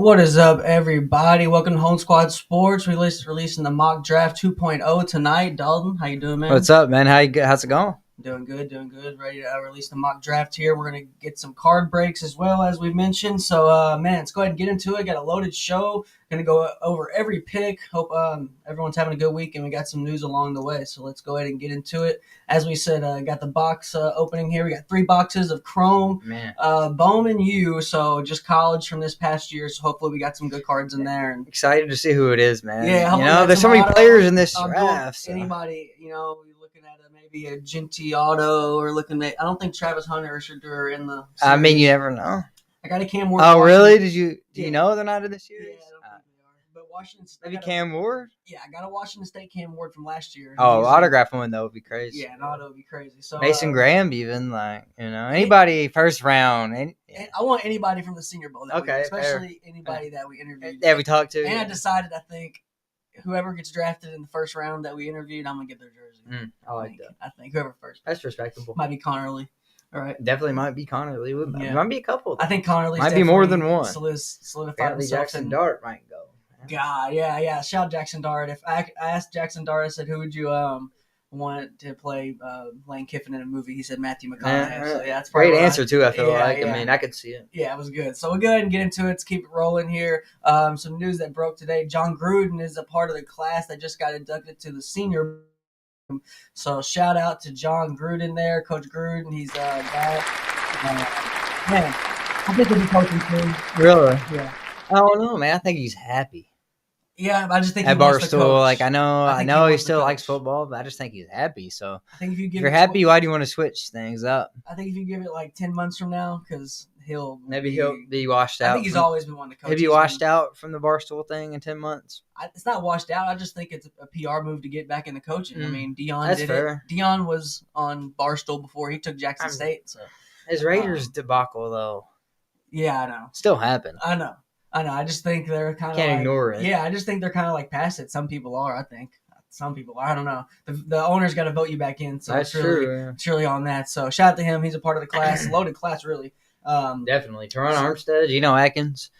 What is up, everybody? Welcome to Home Squad Sports. Releasing the mock draft 2.0 tonight. Dalton, how you doing, man? What's up, man? How's it going? Doing good. Ready to release the mock draft here. We're going to get some card breaks as well, as we mentioned. So, man, let's go ahead and get into it. Got a loaded show. Going to go over every pick. Hope everyone's having a good week, and we got some news along the way. So let's go ahead and get into it. As we said, got the box opening here. We got 3 boxes of Chrome Bowman U. So just college from this past year. So hopefully we got some good cards in there. And excited to see who it is, man. Yeah, there's so many players in this draft. So. Anybody, looking at maybe a Genty auto or looking at. I don't think Travis Hunter or Shedeur are in the series. I mean, you never know. I got a Cam Ward. Oh, really? Do you know they're not in the series? Yeah, I don't think they are. But Washington State. Maybe Cam Ward? Yeah, I got a Washington State Cam Ward from last year. Oh, autograph one though would be crazy. Yeah, an auto would be crazy. So Mason Graham, even anybody first round. And I want anybody from the Senior Bowl. Especially anybody that we interviewed. Yeah, we talked to. And I decided, I think, whoever gets drafted in the first round that we interviewed, I'm gonna get their jersey. I like that. I think whoever first. That's respectable. Might be Connerly. All right. Definitely might be Connerly. Might be a couple. I think Connerly might be more than one. Solidified Apparently Jackson Dart might go. God, yeah. Shout out Jackson Dart. If I asked Jackson Dart, I said, who would you want to play Lane Kiffin in a movie? He said Matthew McConaughey. So yeah, that's great answer too. I feel like. I mean, I could see it. Yeah, it was good. So we'll go ahead and get into it. Let's keep it rolling here. Some news that broke today: Jon Gruden is a part of the class that just got inducted to the Senior. So shout out to Jon Gruden there, Coach Gruden. He's a guy. Man, I think he'll be coaching too. Really? Yeah. I don't know, man. I think he's happy. Yeah, I just think at Barstool, I know he still likes football, but I just think he's happy. So I think if you're happy, why do you want to switch things up? I think if you give it like 10 months from now, because he'll be washed out. I think he's always been wanting to coach. He'll be washed out from the Barstool thing in 10 months. It's not washed out. I just think it's a PR move to get back into coaching. I mean, Dion That's did fair. it. Dion was on Barstool before he took Jackson State. So his Raiders debacle, though. Yeah, I know. Still happened. I know. I just think they're kind of can't ignore it. Yeah, I just think they're kind of like past it. Some people are. I think some people are. I don't know. The owner's got to vote you back in. So that's true. It's really on that. So shout out to him. He's a part of the class. Loaded class, really. Definitely. Teron Armstead, Geno Atkins,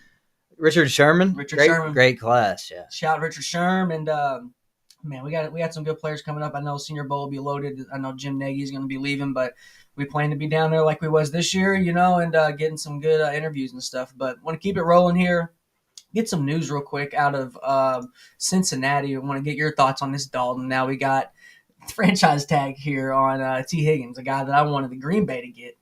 Richard Sherman. Great class. Yeah. Shout out Richard Sherman and man, we got some good players coming up. I know Senior Bowl will be loaded. I know Jim Nagy's going to be leaving, but we plan to be down there like we was this year, and getting some good interviews and stuff. But want to keep it rolling here. Get some news real quick out of Cincinnati. I want to get your thoughts on this, Dalton. Now we got franchise tag here on T. Higgins, a guy that I wanted the Green Bay to get,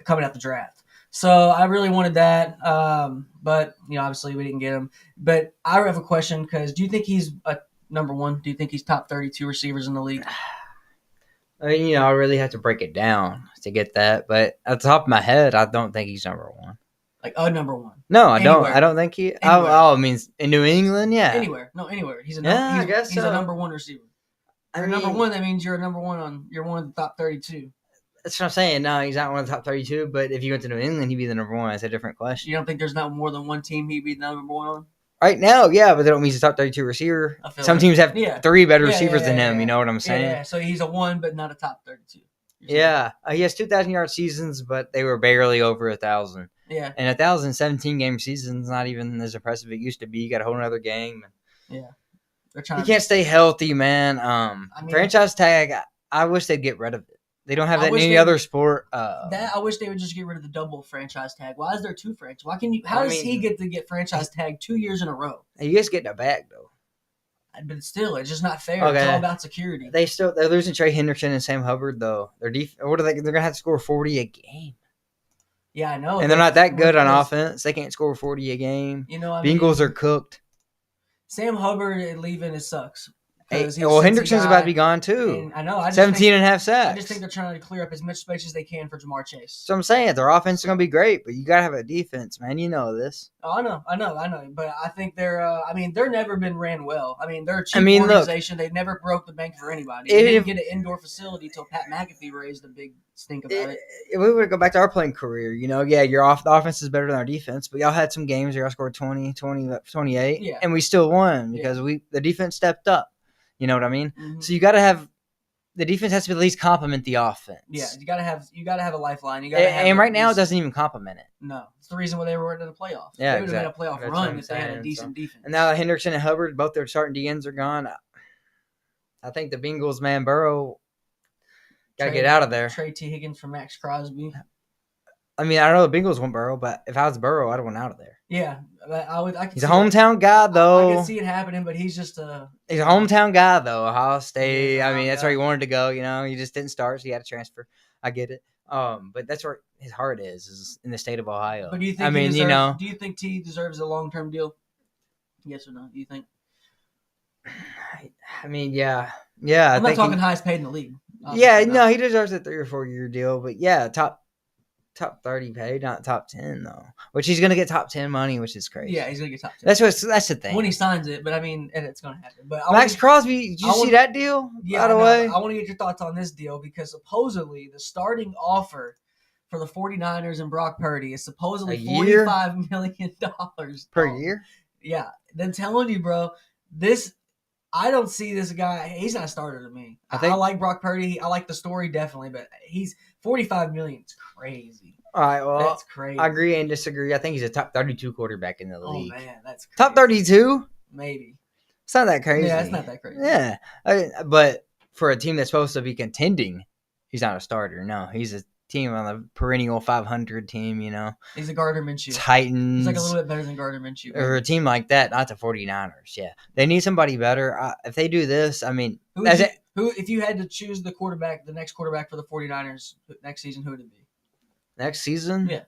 coming out the draft. So I really wanted that, but obviously we didn't get him. But I have a question because do you think he's a number one? Do you think he's top 32 receivers in the league? I mean, I really have to break it down to get that. But at the top of my head, I don't think he's number one. Like a number one? No, I don't. I don't think he. I mean, in New England, yeah. Anywhere? He's a I guess he's a number one receiver. Number one. That means you're a number one you're one of the top 32. That's what I'm saying. No, he's not one of the top 32. But if you went to New England, he'd be the number one. That's a different question. You don't think there's not more than one team he'd be the number one on? Right now, yeah, but that don't mean he's a top 32 receiver. Some teams have 3 better receivers than him. You know what I'm saying? Yeah. So he's a 1, but not a top 32. Yeah, he has 2,000-yard seasons, but they were barely over 1,000. Yeah. And 1,017-game season's not even as impressive as it used to be. You got a whole other game. Yeah. He can't stay healthy, man. Franchise tag, I wish they'd get rid of it. They don't have that in any other sport. I wish they would just get rid of the double franchise tag. Why is there 2 franchise? Why can you? How does he get to get franchise tag 2 years in a row? You guys get in a bag though. But still, it's just not fair. Okay. It's all about security. They're losing Trey Hendrickson and Sam Hubbard though. What are they? They're gonna have to score 40 a game. Yeah, I know. And they're not that good on offense. They can't score 40 a game. Bengals are cooked. Sam Hubbard leaving, it sucks. Hendrickson's about to be gone too. I know. 17 and a half sacks. I just think they're trying to clear up as much space as they can for Jamar Chase. So I'm saying their offense is going to be great, but you got to have a defense, man. You know this. Oh, I know. But I think they're never been ran well. I mean, they're a cheap organization. They never broke the bank for anybody. They didn't get an indoor facility until Pat McAfee raised a big stink about it. If we would go back to our playing career, the offense is better than our defense, but y'all had some games where y'all scored 20, 28, and we still won because the defense stepped up. You know what I mean? Mm-hmm. So you got to have the defense has to at least complement the offense. Yeah, you gotta have a lifeline. And right now it doesn't even complement it. No, it's the reason why they were in the playoffs. Yeah, they would have made a playoff That's run if they had a decent defense. And now Hendrickson and Hubbard, both their starting DNs are gone. I think the Bengals, man, Burrow, got to get out of there. Trade T. Higgins for Max Crosby. I mean, I know the Bengals want Burrow, but if I was Burrow, I'd want out of there. Yeah, he's a hometown guy, though. I can see it happening, but he's just he's a hometown guy, though. Ohio State. I mean, that's where he wanted to go. He just didn't start, so he had to transfer. I get it. But that's where his heart is in the state of Ohio. But do you think? Do you think T deserves a long-term deal? Yes or no? Do you think? I mean, yeah. I'm not talking highest paid in the league. No, he deserves a 3 or 4 year deal. But yeah, top 30 paid, not top 10 though. Which he's gonna get top 10 money, which is crazy. Yeah, he's gonna get top 10. That's the thing when he signs it. But I mean, and it's gonna happen. But Max Crosby, did you see that deal? Yeah, by the way, I want to get your thoughts on this deal because supposedly the starting offer for the 49ers and Brock Purdy is supposedly $45 million per year. Yeah, then telling you, bro, I don't see this guy. He's not a starter to me. I like Brock Purdy. I like the story definitely, but he's $45 million. It's crazy. All right, well, that's crazy. I agree and disagree. I think he's a top 32 quarterback in the league. Oh man, that's crazy. Top 32. Maybe. It's not that crazy. Yeah, it's not that crazy. Yeah, but for a team that's supposed to be contending, he's not a starter. No, he's a team on the perennial 500 team, He's a Gardner Minshew. Titans. He's like a little bit better than Gardner Minshew. Or a team like that, not the 49ers. Yeah. They need somebody better. If they do this, I mean. If you had to choose the next quarterback for the 49ers next season, who would it be? Next season? Yeah.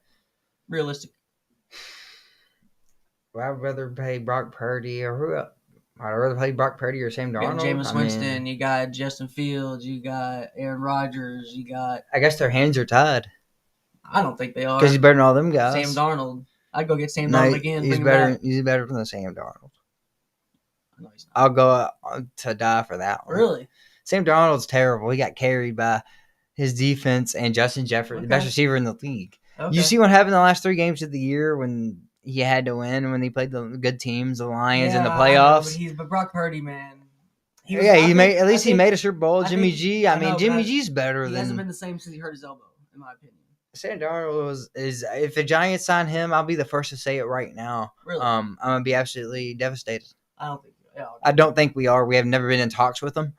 Realistic. Well, I'd rather play Brock Purdy or who else? I'd rather play Brock Purdy or Sam Darnold. You got Jameis Winston. You got Justin Fields. You got Aaron Rodgers. You got. I guess their hands are tied. I don't think they are. Because he's better than all them guys. Sam Darnold. I'd go get Sam Darnold again. He's better. He's better than Sam Darnold. No, he's not. I'll go to die for that one. Really? Sam Darnold's terrible. He got carried by his defense and Justin Jefferson, the best receiver in the league. Okay. You see what happened in the last 3 games of the year when he had to win, when he played the good teams, the Lions, in the playoffs. But Brock Purdy, man. He made a Super Bowl. Jimmy G. Jimmy G's better than. He hasn't been the same since he hurt his elbow, in my opinion. Sam Darnold is if the Giants sign him, I'll be the first to say it right now. Really? I'm gonna be absolutely devastated. I don't think we are. We have never been in talks with him.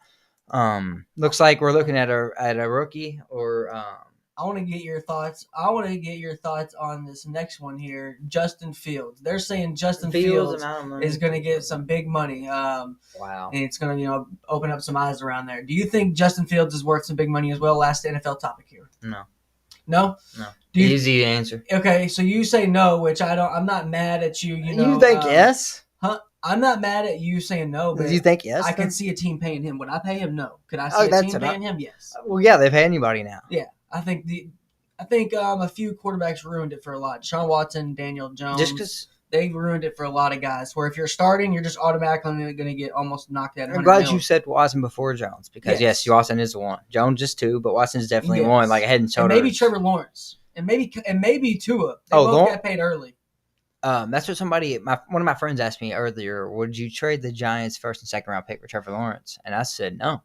Looks like we're looking at a rookie or. I want to get your thoughts. I want to get your thoughts on this next one here, Justin Fields. They're saying Justin Fields is going to get some big money. Wow! And it's going to open up some eyes around there. Do you think Justin Fields is worth some big money as well? Last NFL topic here. No. No. Easy answer. Okay, so you say no, which I don't. I'm not mad at you. You think yes? Huh? I'm not mad at you saying no, but you think yes? I can see a team paying him. Would I pay him? No. Could I see a team paying him? Yes. Well, yeah, they pay anybody now. Yeah. I think a few quarterbacks ruined it for a lot. Deshaun Watson, Daniel Jones. Just because they ruined it for a lot of guys. Where if you're starting, you're just automatically going to get almost knocked out. I'm glad you said Watson before Jones because yes, Watson is one. Jones is 2, but Watson's definitely one, like a head and shoulders. And maybe Trevor Lawrence, and maybe Tua. They both got paid early. That's what one of my friends asked me earlier. Would you trade the Giants' 1st and 2nd round pick for Trevor Lawrence? And I said no.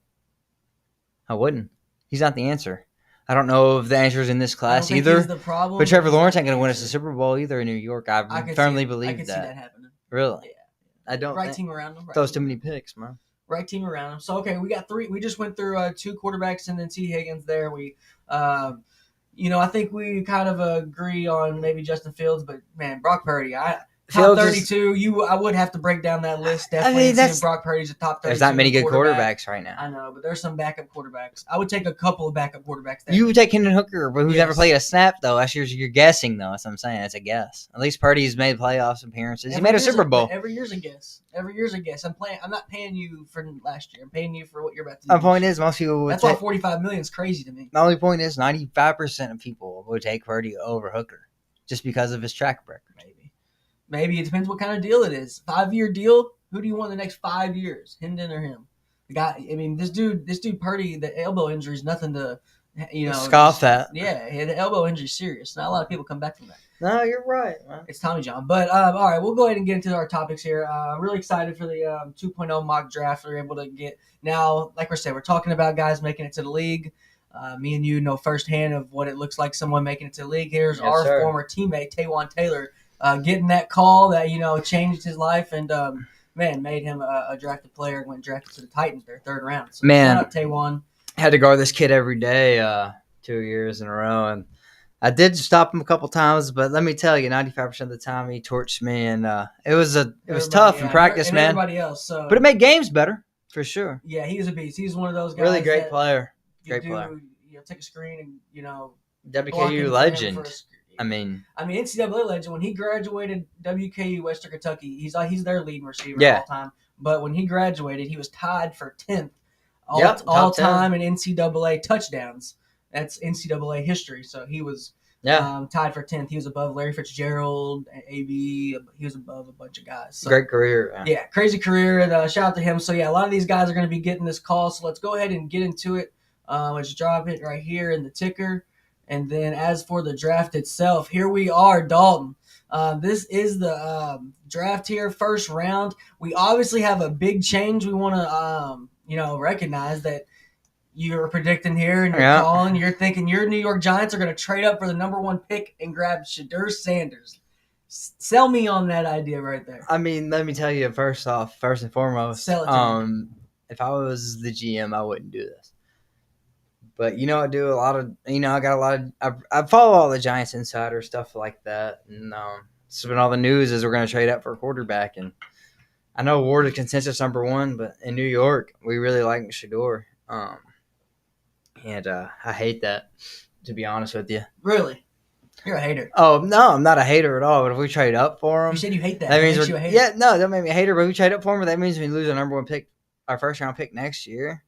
I wouldn't. He's not the answer. I don't know if the answer is in this class either. He's the problem, but Trevor Lawrence ain't going to win us a Super Bowl either in New York. I firmly believe that. I can see that happening. Really? Yeah. I don't. Right team around him. Those too many picks, man. Right team around him. So okay, we got 3. We just went through 2 quarterbacks and then T. Higgins there. We, I think we kind of agree on maybe Justin Fields, but man, Brock Purdy, top 32. I would have to break down that list. Definitely, Brock Purdy's a top 32. There's not many good quarterbacks right now. I know, but there's some backup quarterbacks. I would take a couple of backup quarterbacks. You would take Hendon Hooker, but who's never played a snap though. That's you're guessing though. That's what I'm saying. It's a guess. At least Purdy's made playoffs appearances. He made a Super Bowl. Every year's a guess. I'm not paying you for last year. I'm paying you for what you're about to do. My point is, most people would. That's why $45 million is crazy to me. My only point is, 95% of people would take Purdy over Hooker, just because of his track record. Maybe it depends what kind of deal it is. 5-year deal. Who do you want the next 5 years, Hendon or him? The guy. I mean, this dude Purdy. The elbow injury is nothing to Scoff at. Yeah, he had an elbow injury, serious. Not a lot of people come back from that. No, you're right, man. It's Tommy John. But, all right, we'll go ahead and get into our topics here. I'm really excited for the 2.0 mock draft we're able to get. Now, like we said, we're talking about guys making it to the league. Me and you know firsthand of what it looks like someone making it to the league. Here's our former teammate, Taywan Taylor, getting that call that, changed his life and, made him a drafted player. Went drafted to the Titans their third round. So shout out Taywan. Had to guard this kid every day 2 years in a row, and I did stop him a couple times, but let me tell you, 95% of the time he torched me, and it was tough in practice, and man. Everybody else, but it made games better for sure. Yeah, he's a beast. He's one of those guys. Really great player. Great player. Take a screen and WKU legend. I mean NCAA legend. When he graduated WKU Western Kentucky, he's their leading receiver all time. But when he graduated, he was tied for 10th all time in NCAA touchdowns. That's NCAA history. So he was tied for 10th. He was above Larry Fitzgerald, AB. He was above a bunch of guys. So, great career. Man. Yeah, crazy career. And shout out to him. So, a lot of these guys are going to be getting this call. So let's go ahead and get into it. Let's drop it right here in the ticker. And then as for the draft itself, here we are, Dalton. This is the draft here, first round. We obviously have a big change we want to, recognize that you're predicting here and you're calling. You're thinking your New York Giants are going to trade up for the number 1 pick and grab Shedeur Sanders. Sell me on that idea right there. I mean, let me tell you, first and foremost, sell it to me. If I was the GM, I wouldn't do this. But, I do a lot of, I got a lot of, I follow all the Giants insider stuff like that. And it's been all the news is we're going to trade up for a quarterback. And I know Ward is consensus number 1, but in New York, we really like Shedeur. And I hate that, to be honest with you. Really? You're a hater. Oh, no, I'm not a hater at all. But if we trade up for him. You said you hate that. That means you a hater. Yeah, no, that made me a hater. But if we trade up for him, that means we lose our number 1 pick, our first-round pick next year.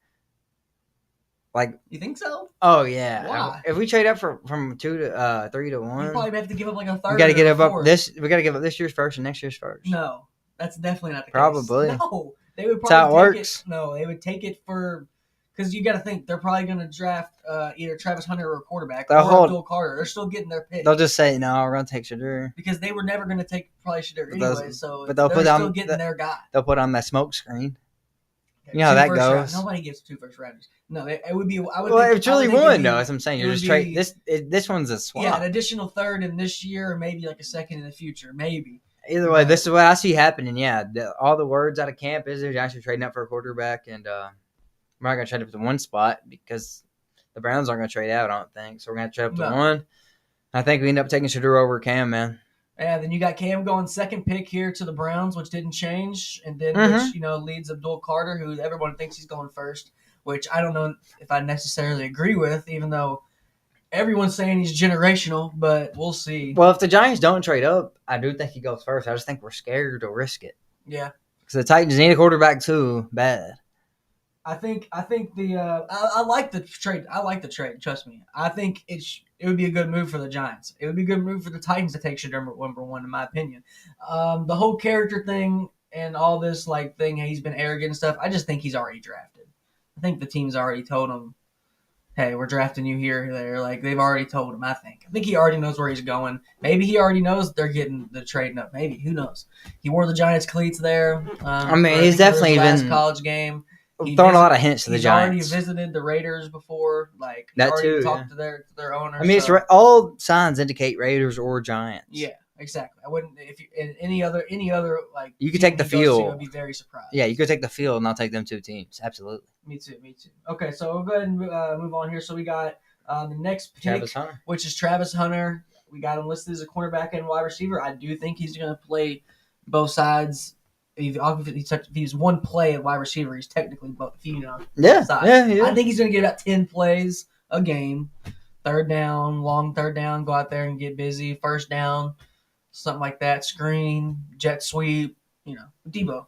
Like, you think so? Oh yeah. Why? If we trade up from 2 to 3 to 1, you probably have to give up like a third. We got to give up this. We got to give up this year's first and next year's first. No, that's definitely not the probably. case. No, they would probably. That's how it works. No, they would take it for because you got to think they're probably going to draft either Travis Hunter or a quarterback or Abdul Carter. They're still getting their pick. They'll just say no. We're going to take Shedeur because they were never going to take probably Shedeur anyway. So but they'll they're put still getting their guy. They'll put on that smoke screen. You know how that goes. Nobody gets 2 first rounders. No, it would be. It's really one, though. As I'm saying, you're just trade this one's a swap. Yeah, an additional third in this year, or maybe like a second in the future, maybe. Either way, this is what I see happening. Yeah, all the words out of camp is they're actually trading up for a quarterback, and we're not going to trade up to 1 spot because the Browns aren't going to trade out. I don't think so. We're going to trade up to 1. I think we end up taking Shedeur over Cam, man. Yeah, then you got Cam going 2nd pick here to the Browns, which didn't change, and then which leads Abdul Carter, who everyone thinks he's going first, which I don't know if I necessarily agree with, even though everyone's saying he's generational, but we'll see. Well, if the Giants don't trade up, I do think he goes first. I just think we're scared to risk it. Yeah, because the Titans need a quarterback too bad. I think the I like the trade. I like the trade. Trust me. I think it would be a good move for the Giants. It would be a good move for the Titans to take Shedeur number 1, in my opinion. The whole character thing and all this thing, he's been arrogant and stuff. I just think he's already drafted. I think the team's already told him, "Hey, we're drafting you here, there." They've already told him. I think he already knows where he's going. Maybe he already knows they're getting the trading up. Maybe, who knows? He wore the Giants cleats there. He's definitely been last college game. Throwing a lot of hints to the Giants. He's already visited the Raiders before. Talked to their owners. I mean, all signs indicate Raiders or Giants. Yeah, exactly. I wouldn't if you in any other You could take the field. I'd be very surprised. Yeah, you could take the field and I'll take them 2 teams. Absolutely. Me too. Okay, so we'll go ahead and move on here. So we got the next pick, which is Travis Hunter. We got him listed as a cornerback and wide receiver. I do think he's going to play both sides. If he's 1 play at wide receiver, he's technically both. Yeah. I think he's going to get about 10 plays a game. Long third down, go out there and get busy. First down, something like that. Screen, jet sweep, Debo.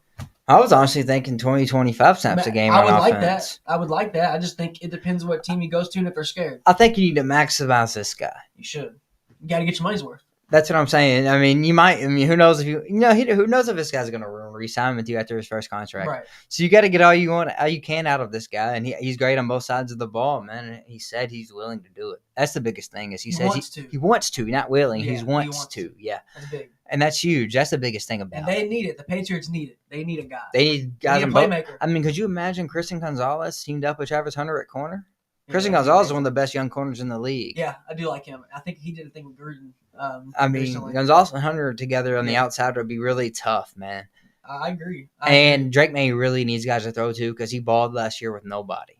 I was honestly thinking 20-25 snaps a game. I would like that. I just think it depends what team he goes to and if they're scared. I think you need to maximize this guy. You should. You got to get your money's worth. That's what I'm saying. I mean, who knows if who knows if this guy's going to re-sign with you after his first contract. Right. So you got to get all you can out of this guy, and he's great on both sides of the ball, man. And he said he's willing to do it. That's the biggest thing is he says he wants to, not willing. Yeah, he wants to. Yeah. That's big. And that's huge. That's the biggest thing about it. And they need it. The Patriots need it. They need a guy. They need guys on both. I mean, could you imagine Christian Gonzalez teamed up with Travis Hunter at corner? Christian Gonzalez is one of the best young corners in the league. Yeah, I do like him. I think he did a thing with Gruden. Recently. Gonzalez and Hunter together on the outside would be really tough, man. I agree. Drake May really needs guys to throw to because he balled last year with nobody.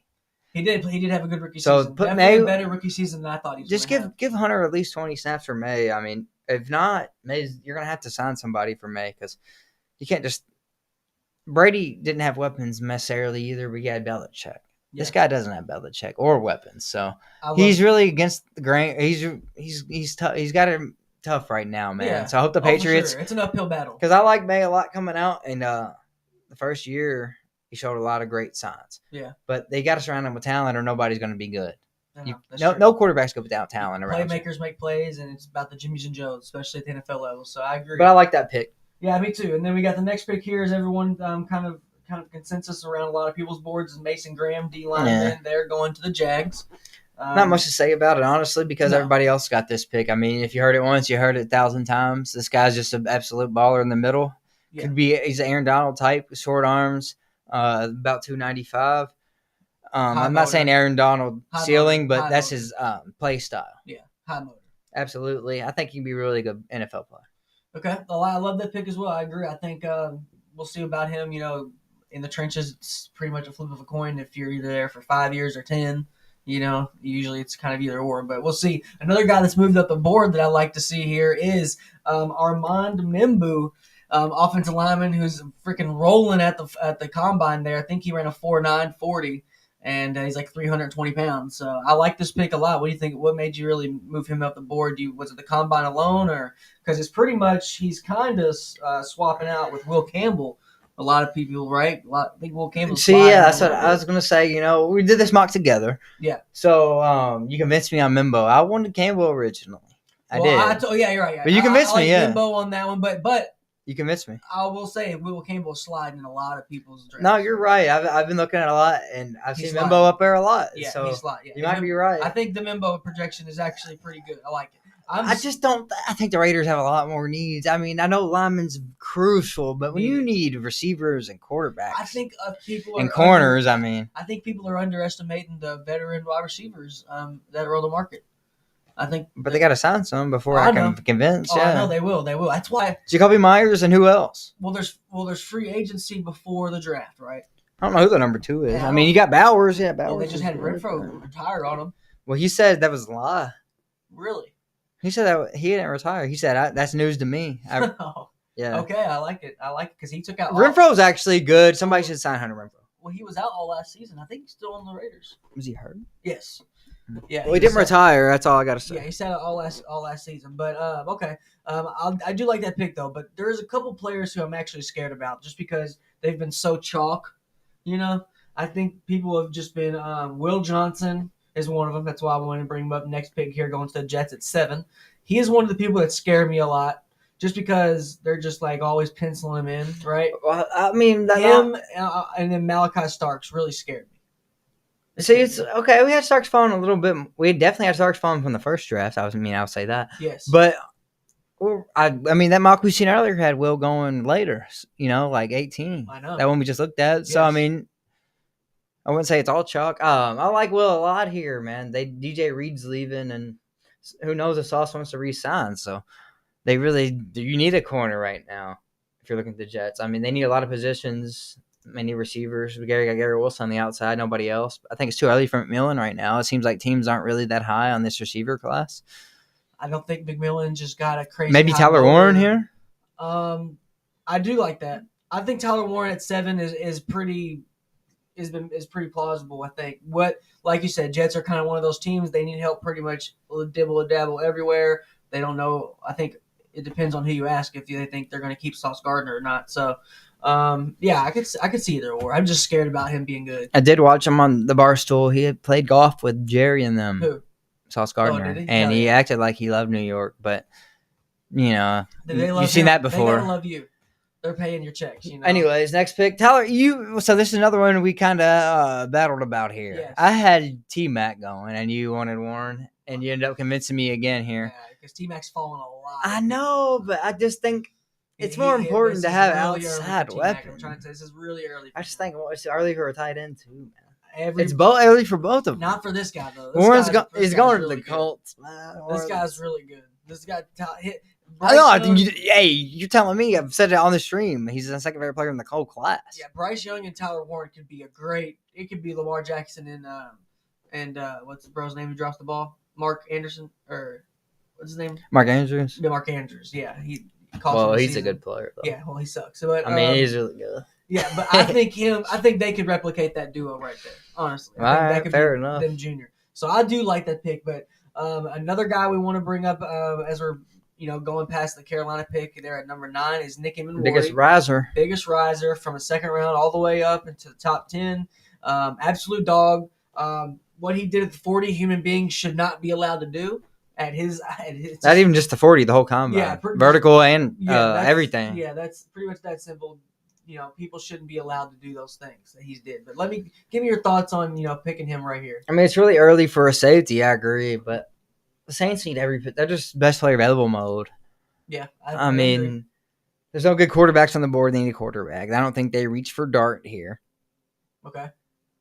He did have a good rookie season. Put Definitely a better rookie season than I thought he was. Just give Hunter at least 20 snaps for May. I mean, if not, you're gonna have to sign somebody for May because you can't just. Brady didn't have weapons necessarily either, but he had Belichick. Yeah. This guy doesn't have Belichick or weapons, so he's really against the grain. He's tough. He's got it tough right now, man. Yeah. So I hope the Patriots. Sure. It's an uphill battle because I like May a lot coming out, and the first year he showed a lot of great signs. Yeah, but they got to surround him with talent, or nobody's going to be good. No quarterbacks go without talent around. Playmakers make plays, and it's about the Jimmies and Joes, especially at the NFL level. So I agree. But I like that pick. Yeah, me too. And then we got the next pick here. Is everyone kind of consensus around a lot of people's boards is Mason Graham, D lineman. They're going to the Jags. Not much to say about it, honestly, because everybody else got this pick. I mean, if you heard it once, you heard it 1,000 times. This guy's just an absolute baller in the middle. Yeah. He's an Aaron Donald type, short arms, about 295. I'm not saying Aaron Donald ceiling, but that's his play style. Yeah, high motor. Absolutely. I think he'd be a really good NFL player. Okay. Well, I love that pick as well. I agree. I think we'll see about him, in the trenches. It's pretty much a flip of a coin if you're either there for 5 years or 10. Usually it's kind of either or, but we'll see. Another guy that's moved up the board that I like to see here is Armand Membou, offensive lineman who's freaking rolling at the combine there. I think he ran a 4.9 40, and he's like 320 pounds. So I like this pick a lot. What do you think? What made you really move him up the board? Was it the combine alone, or because it's pretty much he's kind of swapping out with Will Campbell? A lot of people, right? I think Will Campbell. That's what I was going to say. We did this mock together. Yeah. So you convinced me on Membou. I wanted Campbell originally. I did. Yeah, you're right. Yeah. But you convinced me, yeah. Membou on that one, but you convinced me. I will say Will Campbell sliding in a lot of people's drafts. No, you're right. I've been looking at a lot, and I've seen Membou up there a lot. Yeah, so he's sliding. Yeah. You might be right. I think the Membou projection is actually pretty good. I like it. I think the Raiders have a lot more needs. I mean, I know linemen's crucial, but when you need receivers and quarterbacks, I think people and corners. I think people are underestimating the veteran wide receivers that are on the market. But they got to sign some before I can convince. Oh, yeah. I know they will. That's why. Jacoby Myers and who else? Well, there's free agency before the draft, right? I don't know who the number 2 is. I mean, you got Bowers. Yeah, Bowers. Well, they just had Renfro retire on him. Well, he said that was a lie. Really? He said that he didn't retire. He said that's news to me. Yeah. Okay, I like it because he took out. Renfro's actually good. Somebody should sign Hunter Renfro. Well, he was out all last season. I think he's still on the Raiders. Was he hurt? Yes. Yeah. Well, he didn't retire. That's all I got to say. Yeah, he sat out all last season. But okay, I do like that pick though. But there's a couple players who I'm actually scared about just because they've been so chalk. I think people have just been. Will Johnson is one of them. That's why I wanted to bring him up. Next pick here going to the Jets at 7. He is one of the people that scare me a lot. Just because they're just like always penciling him in, right? Well, I mean, him and then Malaki Starks really scared me. See, it's okay. We had Starks falling a little bit. We definitely had Starks falling from the first draft. I'll say that. Yes. But I mean, that mock we seen earlier had Will going later. Like 18. I know that one we just looked at. Yes. So I mean, I wouldn't say it's all chalk. I like Will a lot here, man. DJ Reed's leaving, and who knows if Sauce wants to re-sign. So you need a corner right now if you're looking at the Jets. I mean, they need a lot of positions, many receivers. We got Gary Wilson on the outside, nobody else. I think it's too early for McMillan right now. It seems like teams aren't really that high on this receiver class. I don't think McMillan just got a crazy. Maybe Tyler Warren here. I do like that. I think Tyler Warren at 7 is pretty plausible. I think like you said, Jets are kind of one of those teams. They need help pretty much dibble and dabble everywhere. They don't know. I think it depends on who you ask if they think they're going to keep Sauce Gardner or not. So, yeah, I could see either or. I'm just scared about him being good. I did watch him on the Barstool. He had played golf with Jerry and them. Who? Sauce Gardner. Oh, did he? And he acted like he loved New York, but You know, They love you've seen him. that They before. gotta love you. They're paying your checks. Anyways, next pick, Tyler. So this is another one we kind of battled about here. Yes. I had T-Mac going, and you wanted Warren, and you ended up convincing me again here. Yeah, because T-Mac's fallen a lot. I know, but I just think it's more important to have outside weapons. I'm trying to say this is really early. I just think it's early for a tight end too, man. It's early for both of them. Not for this guy though. Warren's he's going to the Colts. This guy's really good. This guy hit. You're telling me. I've said it on the stream. He's the second favorite player in the whole class. Yeah, Bryce Young and Tyler Warren could be it could be Lamar Jackson and what's the bro's name who drops the ball? Mark Anderson or what's his name? Mark Andrews. Yeah, Mark Andrews. Yeah, he's a good player. Though. Yeah, well, he sucks. But, he's really good. Yeah, but I think they could replicate that duo right there. Honestly, I think that could fair be enough. them junior. So I do like that pick. But another guy we want to bring up as we're going past the Carolina pick there at number 9 is Nick Emmanwori. Biggest riser from a second round all the way up into the top 10. Absolute dog. What he did at the 40, human beings should not be allowed to do at his. Not even just the 40, the whole combine. Yeah, vertical and everything. Yeah, that's pretty much that simple. People shouldn't be allowed to do those things that he did. But give me your thoughts on picking him right here. I mean, it's really early for a safety. I agree, but the Saints need they're just best player available mode. Yeah, I mean, agree. There's no good quarterbacks on the board. They need a quarterback. I don't think they reach for Dart here. Okay.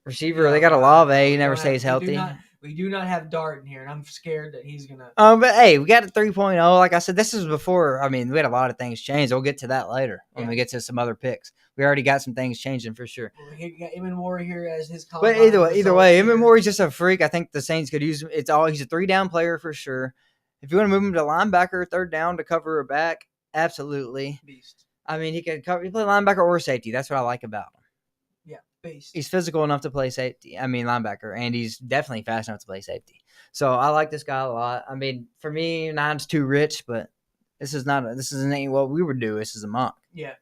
Receiver, they got a Olave. He never stays healthy. We do not have Dart in here, and I'm scared that he's gonna. But hey, we got a 3.0. Like I said, this is before. I mean, we had a lot of things change. We'll get to that later when we get to some other picks. We already got some things changing for sure. Well, he got Emmanwori here as his. But either way, Emmanwori's just a freak. I think the Saints could use him. He's a 3-down player for sure. If you want to move him to linebacker, 3rd down to cover a back, absolutely. Beast. I mean, he can cover. He play linebacker or safety. That's what I like about him. Yeah, beast. He's physical enough to play safety. I mean, linebacker, and he's definitely fast enough to play safety. So I like this guy a lot. I mean, for me, 9's too rich, but this isn't what we would do. This is a mock. Yeah,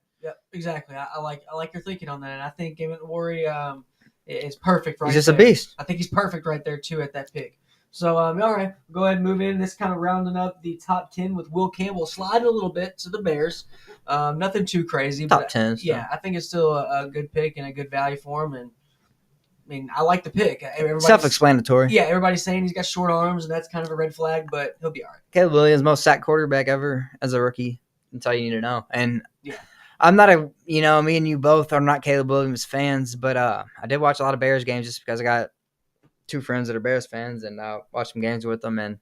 exactly. I like your thinking on that, and I think Emmanwori is perfect right there. He's just a beast. I think he's perfect right there too at that pick. So all right, go ahead and move in. This kind of rounding up the top 10 with Will Campbell sliding a little bit to the Bears. Nothing too crazy. Top 10. So. Yeah, I think it's still a good pick and a good value for him. And I mean, I like the pick. Self-explanatory. Yeah, everybody's saying he's got short arms, and that's kind of a red flag, but he'll be all right. Caleb Williams, most sacked quarterback ever as a rookie. That's all you need to know. And yeah. I'm not me and you both are not Caleb Williams fans, but I did watch a lot of Bears games just because I got 2 friends that are Bears fans, and I watched some games with them, and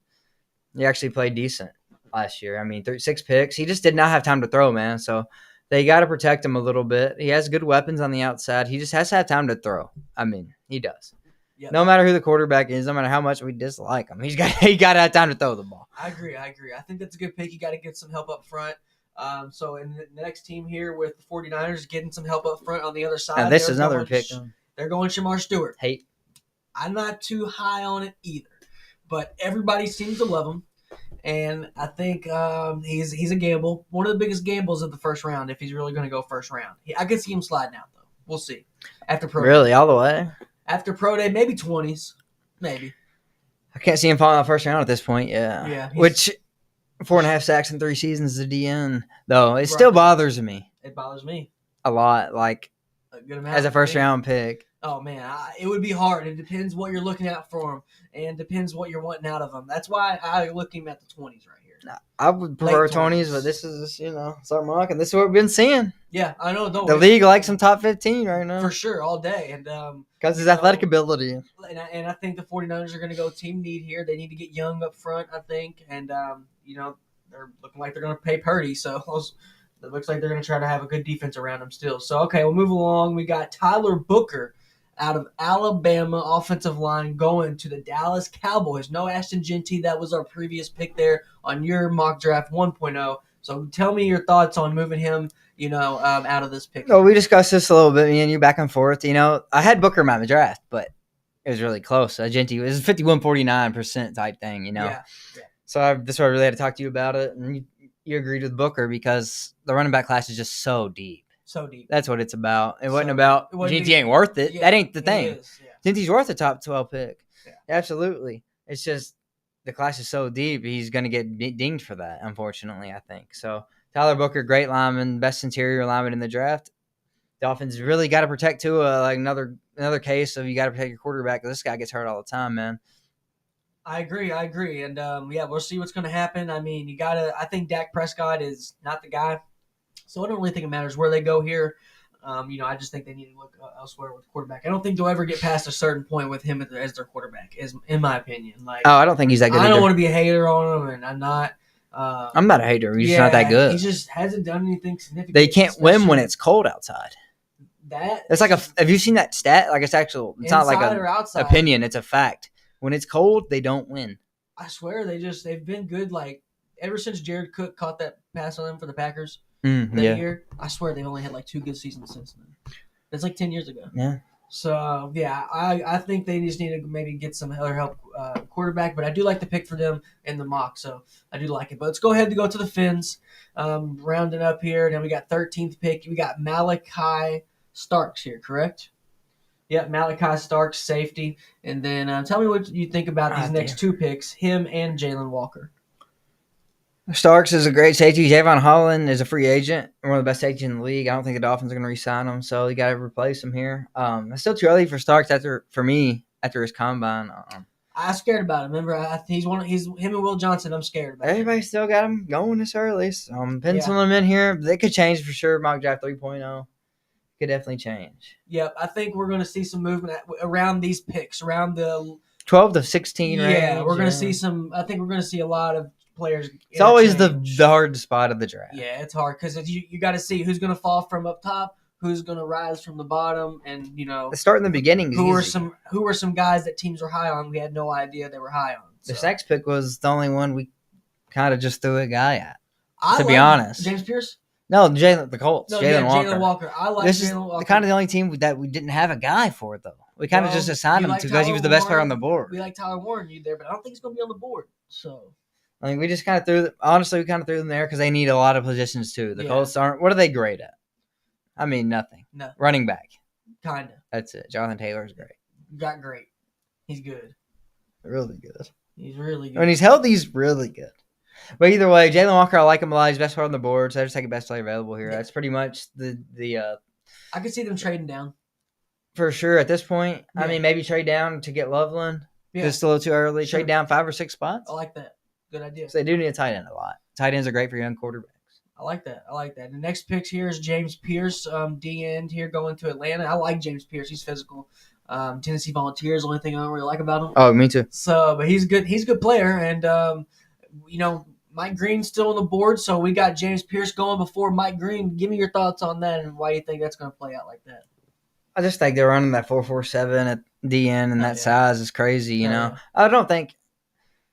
he actually played decent last year. I mean, 6 picks. He just did not have time to throw, man. So they got to protect him a little bit. He has good weapons on the outside. He just has to have time to throw. I mean, he does. Yep. No matter who the quarterback is, no matter how much we dislike him, he got to have time to throw the ball. I agree. I think that's a good pick. You got to get some help up front. So in the next team here with the 49ers, getting some help up front on the other side. Now this is another pick. They're going Shemar Stewart. Hate. I'm not too high on it either, but everybody seems to love him, and I think he's a gamble. One of the biggest gambles of the first round if he's really going to go first round. I could see him sliding out though. We'll see. After pro really all the way. After pro day, maybe 20s, maybe. I can't see him falling out first round at this point. Yeah. Which 4.5 sacks in 3 seasons as a DN though it still bothers me. It bothers me a lot. Like a good amount as a first round pick. Oh, man, it would be hard. It depends what you're looking at for him and depends what you're wanting out of him. That's why I look him at the 20s right here. I would prefer 20s, but this is, it's our mock, and this is what we've been seeing. Yeah, I know. The league likes him top 15 right now. For sure, all day. And because his athletic ability. And I think the 49ers are going to go team need here. They need to get Young up front, I think. And, they're looking like they're going to pay Purdy, so it looks like they're going to try to have a good defense around him still. So, okay, we'll move along. We got Tyler Booker out of Alabama offensive line going to the Dallas Cowboys. No Ashton Genty. That was our previous pick there on your mock draft 1.0. So tell me your thoughts on moving him, out of this pick. Well, we discussed this a little bit, me and you back and forth. I had Booker in my draft, but it was really close. Genty was 51-49% type thing, Yeah. So that's why I really had to talk to you about it. And you agreed with Booker because the running back class is just so deep. So deep. That's what it's about. It wasn't about Genty ain't worth it. Yeah, that ain't the thing. Yeah. Genty's worth a top 12 pick. Yeah. Absolutely. It's just the class is so deep, he's going to get dinged for that, unfortunately, I think. So Tyler Booker, great lineman, best interior lineman in the draft. Dolphins really got to protect Tua, like another case of you got to protect your quarterback, because this guy gets hurt all the time, man. I agree. And we'll see what's going to happen. I mean, I think Dak Prescott is not the guy, so I don't really think it matters where they go here. I just think they need to look elsewhere with quarterback. I don't think they'll ever get past a certain point with him as their quarterback, in my opinion. Like, I don't think he's that good. I don't want to be a hater on him, and I'm not. I'm not a hater. He's not that good. He just hasn't done anything significant. They can't win when it's cold outside. It's like have you seen that stat? Like, it's actual. It's not like an opinion. It's a fact. When it's cold, they don't win. I swear they've been good. Like, ever since Jared Cook caught that pass on them for the Packers that year, I swear they've only had like 2 good seasons since then. That's like 10 years ago. Yeah. So I think they just need to maybe get some other help quarterback. But I do like the pick for them in the mock, so I do like it. But let's go ahead and go to the Fins. Rounding up here, then we got 13th pick. We got Malaki Starks here, correct? Yep, Malaki Starks, safety. And then tell me what you think about these next 2 picks, him and Jalen Walker. Starks is a great safety. Javon Holland is a free agent, one of the best safeties in the league. I don't think the Dolphins are going to re-sign him, so you got to replace him here. It's still too early for Starks after his combine. I'm scared about him. Remember, he's him and Will Johnson. I'm scared about. Everybody still got him going this early. So I'm penciling him in here. They could change for sure. Mock draft 3.0 could definitely change. Yep, I think we're going to see some movement around these picks, around the 12 to 16 range. Yeah, we're going to see some. I think we're going to see a lot of players. It's always the hard spot of the draft. Yeah, it's hard because you got to see who's going to fall from up top, who's going to rise from the bottom, and start in the beginning. Who are some guys that teams were high on? We had no idea they were high on. So. This next pick was the only one we kind of just threw a guy at. To be honest, James Pearce. No, the Colts. No, Jalen Walker. I like Jalen Walker. This is kind of the only team that we didn't have a guy for, though. We kind of just assigned him because he was the best player on the board. We like Tyler Warren there, but I don't think he's going to be on the board. So, I mean, we just kind of threw them there because they need a lot of positions too. The Colts aren't. What are they great at? I mean, nothing. No. Running back. Kinda. That's it. Jonathan Taylor's great. Got great. He's good. Really good. He's really good. When he's healthy, he's really good. But either way, Jalen Walker, I like him a lot. He's best player on the board, so I just take the best player available here. Yeah. That's pretty much the. I could see them trading down. For sure, at this point. Yeah. I mean, maybe trade down to get Loveland. Yeah. It's still a little too early. Sure. Trade down 5 or 6 spots. I like that. Good idea. So they do need a tight end a lot. Tight ends are great for young quarterbacks. I like that. The next pick here is James Pearce, D end here going to Atlanta. I like James Pearce. He's physical. Tennessee Volunteers, the only thing I don't really like about him. Oh, me too. So, but he's good. He's a good player, and Mike Green's still on the board, so we got James Pearce going before Mike Green. Give me your thoughts on that and why you think that's going to play out like that. I just think they're running that 4.47 at DN, and that size is crazy, you know. I don't think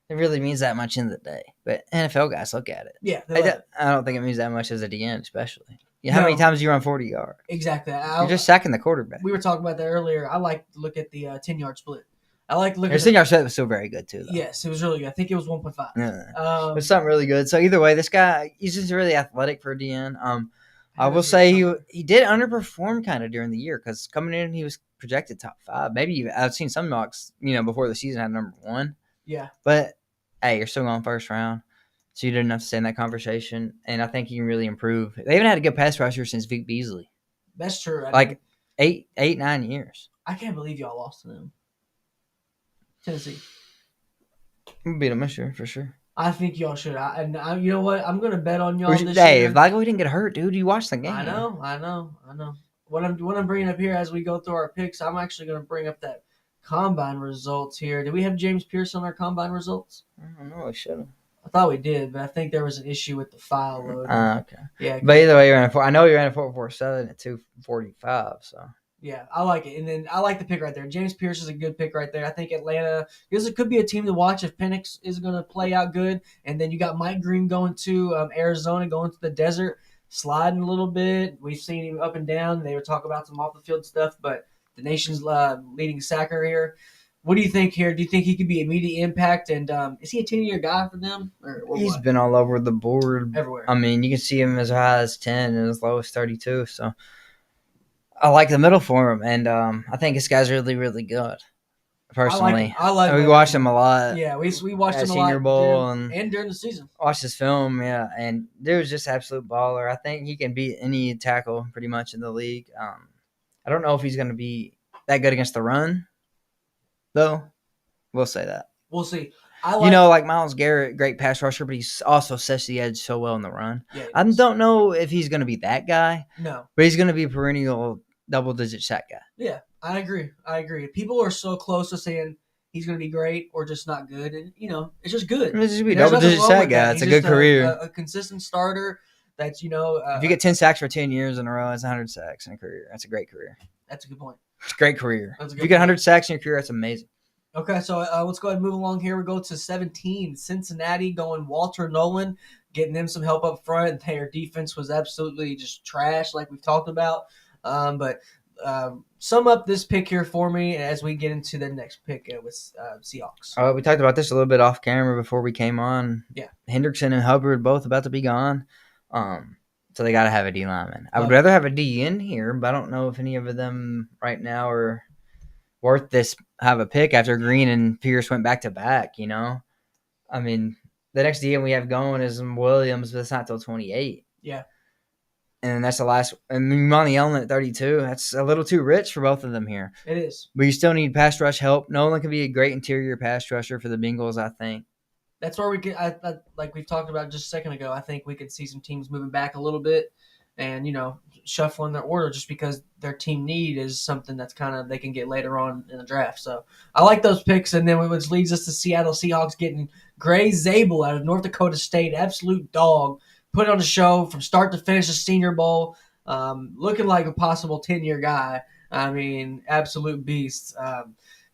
it really means that much in the day, but NFL guys look at it. Yeah. I don't think it means that much as a DN, especially. How many times do you run 40 yards? Exactly. You're just sacking the quarterback. We were talking about that earlier. I like to look at the 10-yard split. I like to look at 10-yard split was still very good, too, though. Yes, it was really good. I think it was 1.5. Yeah. It was something really good. So, either way, this guy, he's just really athletic for a DN. I will say he did underperform kind of during the year because coming in, he was projected top 5. Maybe I've seen some mocks, before the season had number 1. Yeah. But, hey, you're still going first round. So you did enough to stay in that conversation, and I think he can really improve. They haven't had a good pass rusher since Vic Beasley. That's true. Like 9 years. I can't believe y'all lost to them. Tennessee. We'll beat them this year for sure. I think y'all should. You know what? I'm going to bet on y'all this year. Hey, if Lago didn't get hurt, dude, you watched the game. I know. What I'm bringing up here as we go through our picks, I'm actually going to bring up that combine results here. Did we have James Pearce on our combine results? I don't know. We should have. I thought we did, but I think there was an issue with the file load. Okay. Yeah. But either way, I know you're in a 4.47 at 2.45, so. Yeah, I like it. And then I like the pick right there. James Pearce is a good pick right there. I think Atlanta, because it could be a team to watch if Penix is going to play out good. And then you got Mike Green going to Arizona, going to the desert, sliding a little bit. We've seen him up and down. They were talking about some off-the-field stuff, but the nation's leading sacker here. What do you think here? Do you think he could be immediate impact? And is he a 10-year guy for them? Or He's been all over the board. Everywhere. I mean, you can see him as high as 10 and as low as 32. So I like the middle for him, and I think this guy's really, really good. personally. I like we watched him a lot. Yeah, we watched at him a Senior lot Bowl and during the season. Watched his film, yeah, and dude was just absolute baller. I think he can beat any tackle pretty much in the league. I don't know if he's going to be that good against the run, though. We'll say that. We'll see. Like Myles Garrett, great pass rusher, but he's also sets the edge so well in the run. Yeah, I don't know if he's going to be that guy. No. But he's going to be a perennial double-digit sack guy. Yeah, I agree. People are so close to saying he's going to be great or just not good. And, it's just good. It's just be a double-digit sack guy. It's a good career. A consistent starter that's, if you get 10 sacks for 10 years in a row, that's 100 sacks in a career. That's a great career. That's a good point. It's a great career. If you get 100 sacks in your career, that's amazing. Okay, so let's go ahead and move along here. We go to 17. Cincinnati going Walter Nolan, getting them some help up front. Their defense was absolutely just trash, like we've talked about. But sum up this pick here for me as we get into the next pick with Seahawks. We talked about this a little bit off camera before we came on. Yeah. Hendrickson and Hubbard both about to be gone. So they got to have a D lineman. I would rather have a D in here, but I don't know if any of them right now are worth this have a pick after Green and Pearce went back to back, I mean, the next DM we have going is Williams, but it's not till 28. Yeah. And that's the last. And Monty Ellen at 32. That's a little too rich for both of them here. It is. But you still need pass rush help. Nolan can be a great interior pass rusher for the Bengals, I think. That's where we get, like we've talked about just a second ago, I think we could see some teams moving back a little bit and, shuffling their order just because their team need is something that's kind of they can get later on in the draft. So I like those picks. And then which leads us to Seattle Seahawks getting Gray Zabel out of North Dakota State, absolute dog, put on a show from start to finish, a Senior Bowl, looking like a possible 10-year guy. I mean, absolute beast.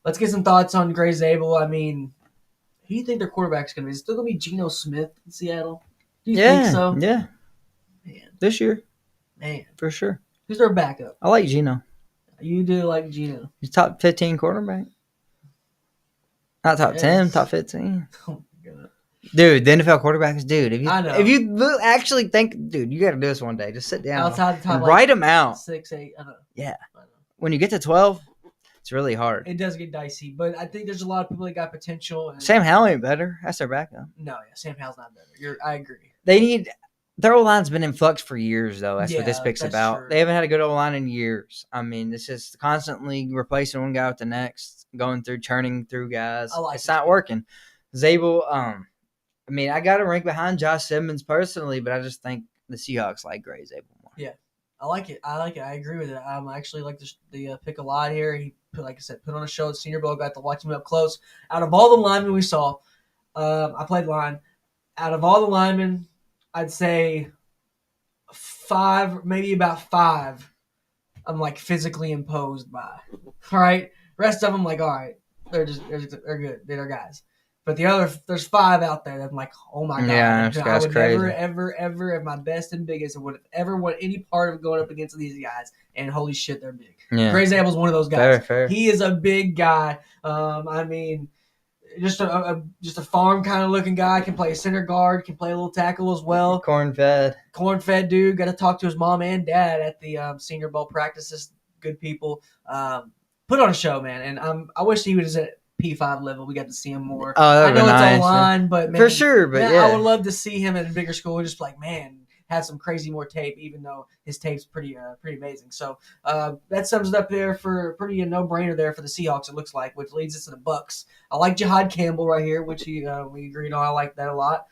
Let's get some thoughts on Gray Zabel. I mean, who do you think their quarterback's going to be? Is it still going to be Geno Smith in Seattle? Do you think so? Yeah. Man. This year. Man. For sure. Who's their backup? I like Geno. You do like Geno. He's top 15 quarterback. Not top 10, top 15. Oh, my God. Dude, the NFL quarterbacks, I know. If you actually think, dude, you got to do this one day. Just sit down outside the top, and write them out. 6, 8. I know. Yeah. I know. When you get to 12, it's really hard. It does get dicey, but I think there's a lot of people that got potential. And Sam Howell ain't better. That's their backup. No, Sam Howell's not better. I agree. They need their O-line's been in flux for years, though. That's what this pick's about. True. They haven't had a good O-line in years. I mean, it's just constantly replacing one guy with the next, churning through guys. It's not working. Zabel, I mean, I got to rank behind Josh Simmons personally, but I just think the Seahawks like Gray Zabel more. Yeah, I like it. I agree with it. I actually like the pick a lot here. He like I said, put on a show at Senior Bowl. Got to watch him up close. Out of all the linemen we saw, I played line. Out of all the linemen, I'd say 5, maybe about 5. I'm like physically imposed by. All right, rest of them like all right, they're good. They're guys. But there's 5 out there that I'm like, oh my God. Yeah, I would crazy. never, ever, at my best and biggest, would have ever want any part of going up against these guys. And holy shit, they're big. Yeah. Gray Zabel's one of those guys. Fair. He is a big guy. I mean, just a farm kind of looking guy. Can play center guard. Can play a little tackle as well. Corn-fed dude. Got to talk to his mom and dad at the Senior Bowl practices. Good people. Put on a show, man. And I wish he was at P5 level. We got to see him more. Oh, that I know nice. it's online, but man, for sure. But I would love to see him at a bigger school. Just like, man, have some crazy more tape, even though his tape's pretty amazing. So that sums it up there for pretty a no-brainer there for the Seahawks. It looks like, which leads us to the Bucks. I like Jahad Campbell right here, which we agreed on. I like that a lot.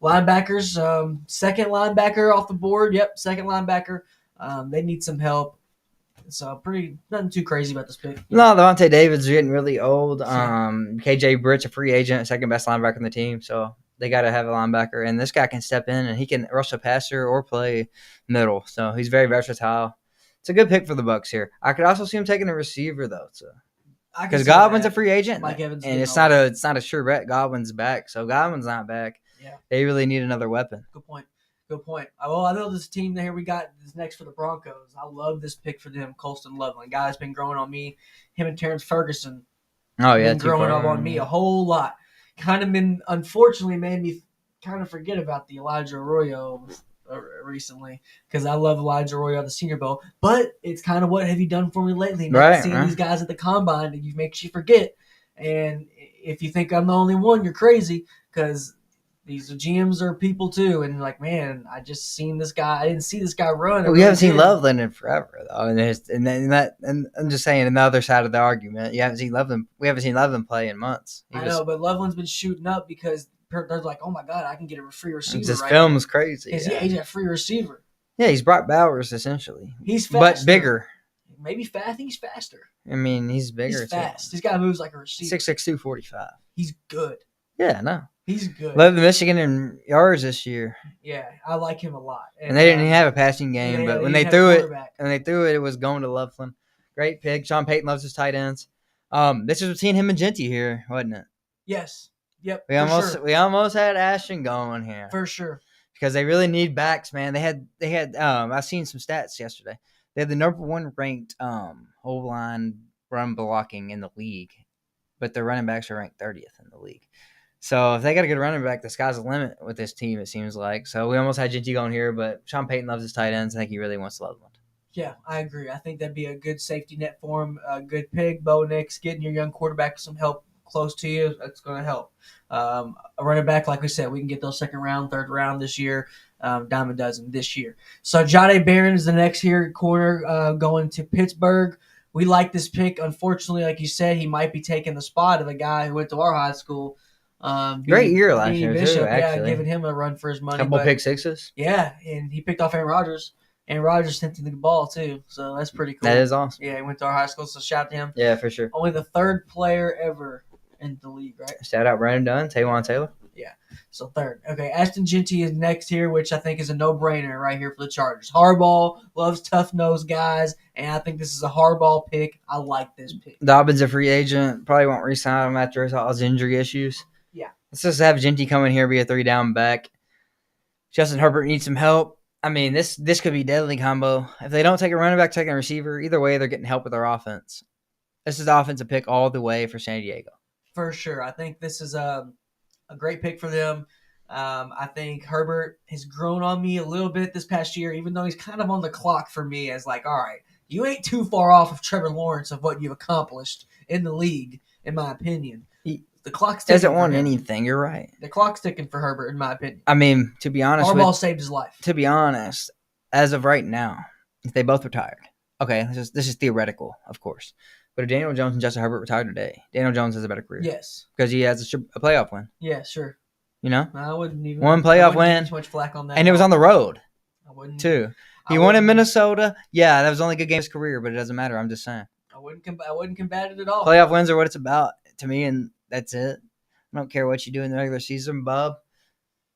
Linebackers, second linebacker off the board. Yep, second linebacker. They need some help. So nothing too crazy about this pick. No, Levante David's getting really old. KJ Britt's a free agent, second best linebacker on the team. So they got to have a linebacker. And this guy can step in and he can rush a passer or play middle. So he's very versatile. It's a good pick for the Bucks here. I could also see him taking a receiver though. Because Godwin's a free agent. Mike Evans and it's not a sure bet. Godwin's back. So Godwin's not back. Yeah. They really need another weapon. Good point. Well, I know this team here we got is next for the Broncos. I love this pick for them, Colston Loveland. Guy's been growing on me. Him and Terrence Ferguson. Oh yeah, been growing up on me a whole lot. Unfortunately made me kind of forget about the Elijah Arroyo recently because I love Elijah Roy on the Senior Bowl. But it's kind of what have you done for me lately? Not Right, seeing right. these guys at the combine, and you makes you forget. And if you think I'm the only one, you're crazy because these GMs are people too. And like, man, I just seen this guy. I didn't see this guy run. We haven't seen Loveland in forever, though. And I'm just saying, on the other side of the argument, you haven't seen Loveland. We haven't seen Loveland play in months. I know, but Loveland's been shooting up because they're like, oh my god, I can get a free receiver. His film is crazy. Yeah, he's a free receiver. Yeah, he's Brock Bowers essentially. He's faster, but bigger. Maybe fast. I think he's faster. I mean, he's bigger. He's fast. This guy moves like a receiver. 6'6", 245. He's good. Yeah, no. He's good. Led the Michigan in yards this year. Yeah, I like him a lot. And they didn't have a passing game, but when they threw it, it was going to Loveland. Great pick. Sean Payton loves his tight ends. This was between him and Genty here, wasn't it? Yes. Yep. We almost had Ashton going here. For sure. Because they really need backs, man. They had I've seen some stats yesterday. They had the number 1 ranked O-line run blocking in the league, but their running backs are ranked 30th in the league. So if they got a good running back, the sky's the limit with this team, it seems like. So we almost had Genty going here, but Sean Payton loves his tight ends. I think he really wants Loveland. Yeah, I agree. I think that'd be a good safety net for him. A good pick. Bo Nix, getting your young quarterback some help close to you, that's going to help. A running back, like we said, we can get those second round, third round this year. Dime a dozen this year. So Jahdae Barron is the next here corner going to Pittsburgh. We like this pick. Unfortunately, like you said, he might be taking the spot of a guy who went to our high school. Great year last year, too, actually. Yeah, giving him a run for his money. Couple pick sixes. Yeah, and he picked off Aaron Rodgers. And Rodgers sent him the ball, too. So that's pretty cool. That is awesome. Yeah, he went to our high school, so shout out to him. Yeah, for sure. Only the 3rd player ever in the league, right? Shout out Brandon Dunn, Taywan Taylor. Yeah, so 3rd. Okay, Ashton Genty is next here, which I think is a no-brainer right here for the Chargers. Harbaugh loves tough-nosed guys, and I think this is a Harbaugh pick. I like this pick. Dobbins a free agent. Probably won't re-sign him after all his injury issues. Yeah. Let's just have Genty come in here, be a 3-down back. Justin Herbert needs some help. I mean, this could be deadly combo. If they don't take a running back, take a receiver, either way, they're getting help with their offense. This is the offensive pick all the way for San Diego. For sure. I think this is a great pick for them. I think Herbert has grown on me a little bit this past year, even though he's kind of on the clock for me as like, all right, you ain't too far off of Trevor Lawrence of what you've accomplished in the league, in my opinion. The clock's ticking. Doesn't want anything. You're right. The clock's ticking for Herbert, in my opinion. I mean, to be honest, Harbaugh saved his life. To be honest, as of right now, if they both retired, okay, this is theoretical, of course. But if Daniel Jones and Justin Herbert retired today, Daniel Jones has a better career. Yes, because he has a playoff win. Yeah, sure. You know, I wouldn't even one playoff win. Too much flack on that, and it was on the road. I wouldn't too. He won in Minnesota. Yeah, that was the only good game of his career, but it doesn't matter. I'm just saying. I wouldn't combat it at all. Playoff wins are what it's about to me, and that's it. I don't care what you do in the regular season, bub.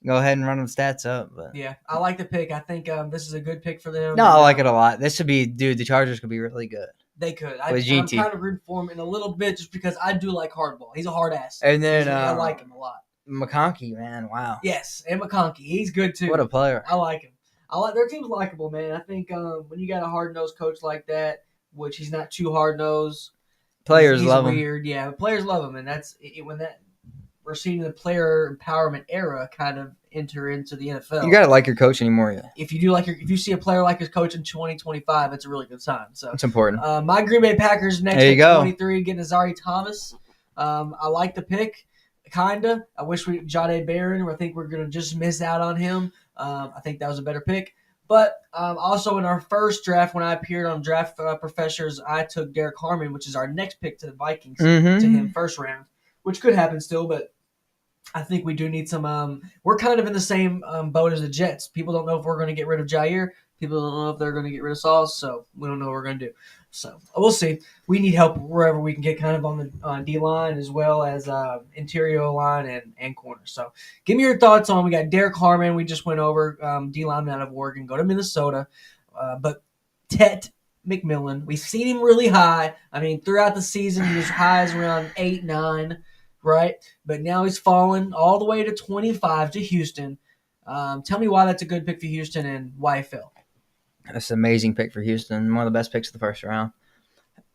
Go ahead and run them stats up. But. Yeah, I like the pick. I think this is a good pick for them. No, I like it a lot. This should be, dude, the Chargers could be really good. They could. I'm kind of rooting for him in a little bit just because I do like Harbaugh. He's a hard ass. And then I like him a lot. McConkey, man, wow. Yes, and McConkey. He's good too. What a player. I like him. Their team's likable, man. I think when you got a hard-nosed coach like that, which he's not too hard-nosed. Players love him. Weird, yeah. Players love him, and that's when that we're seeing the player empowerment era kind of enter into the NFL. You gotta like your coach anymore, yeah. If you see a player like his coach in 2025, it's a really good sign. So it's important. My Green Bay Packers next at 23, getting Azari Thomas. I like the pick, kinda. I wish Jahdae Barron. I think we're gonna just miss out on him. I think that was a better pick. But also in our first draft, when I appeared on Draft Professors, I took Derek Harmon, which is our next pick to the Vikings, to him first round, which could happen still, but I think we do need some we're kind of in the same boat as the Jets. People don't know if we're going to get rid of Jair. People don't know if they're going to get rid of Sauce, so we don't know what we're going to do. So we'll see. We need help wherever we can get kind of on the D-line as well as interior line and corner. So give me your thoughts on we got Derek Harmon. We just went over D-lineman out of Oregon. Go to Minnesota. But Tet McMillan, we've seen him really high. I mean, throughout the season, he was high as around 8, 9. Right, but now he's fallen all the way to 25 to Houston. Tell me why that's a good pick for Houston and why he fell. That's an amazing pick for Houston. One of the best picks of the first round.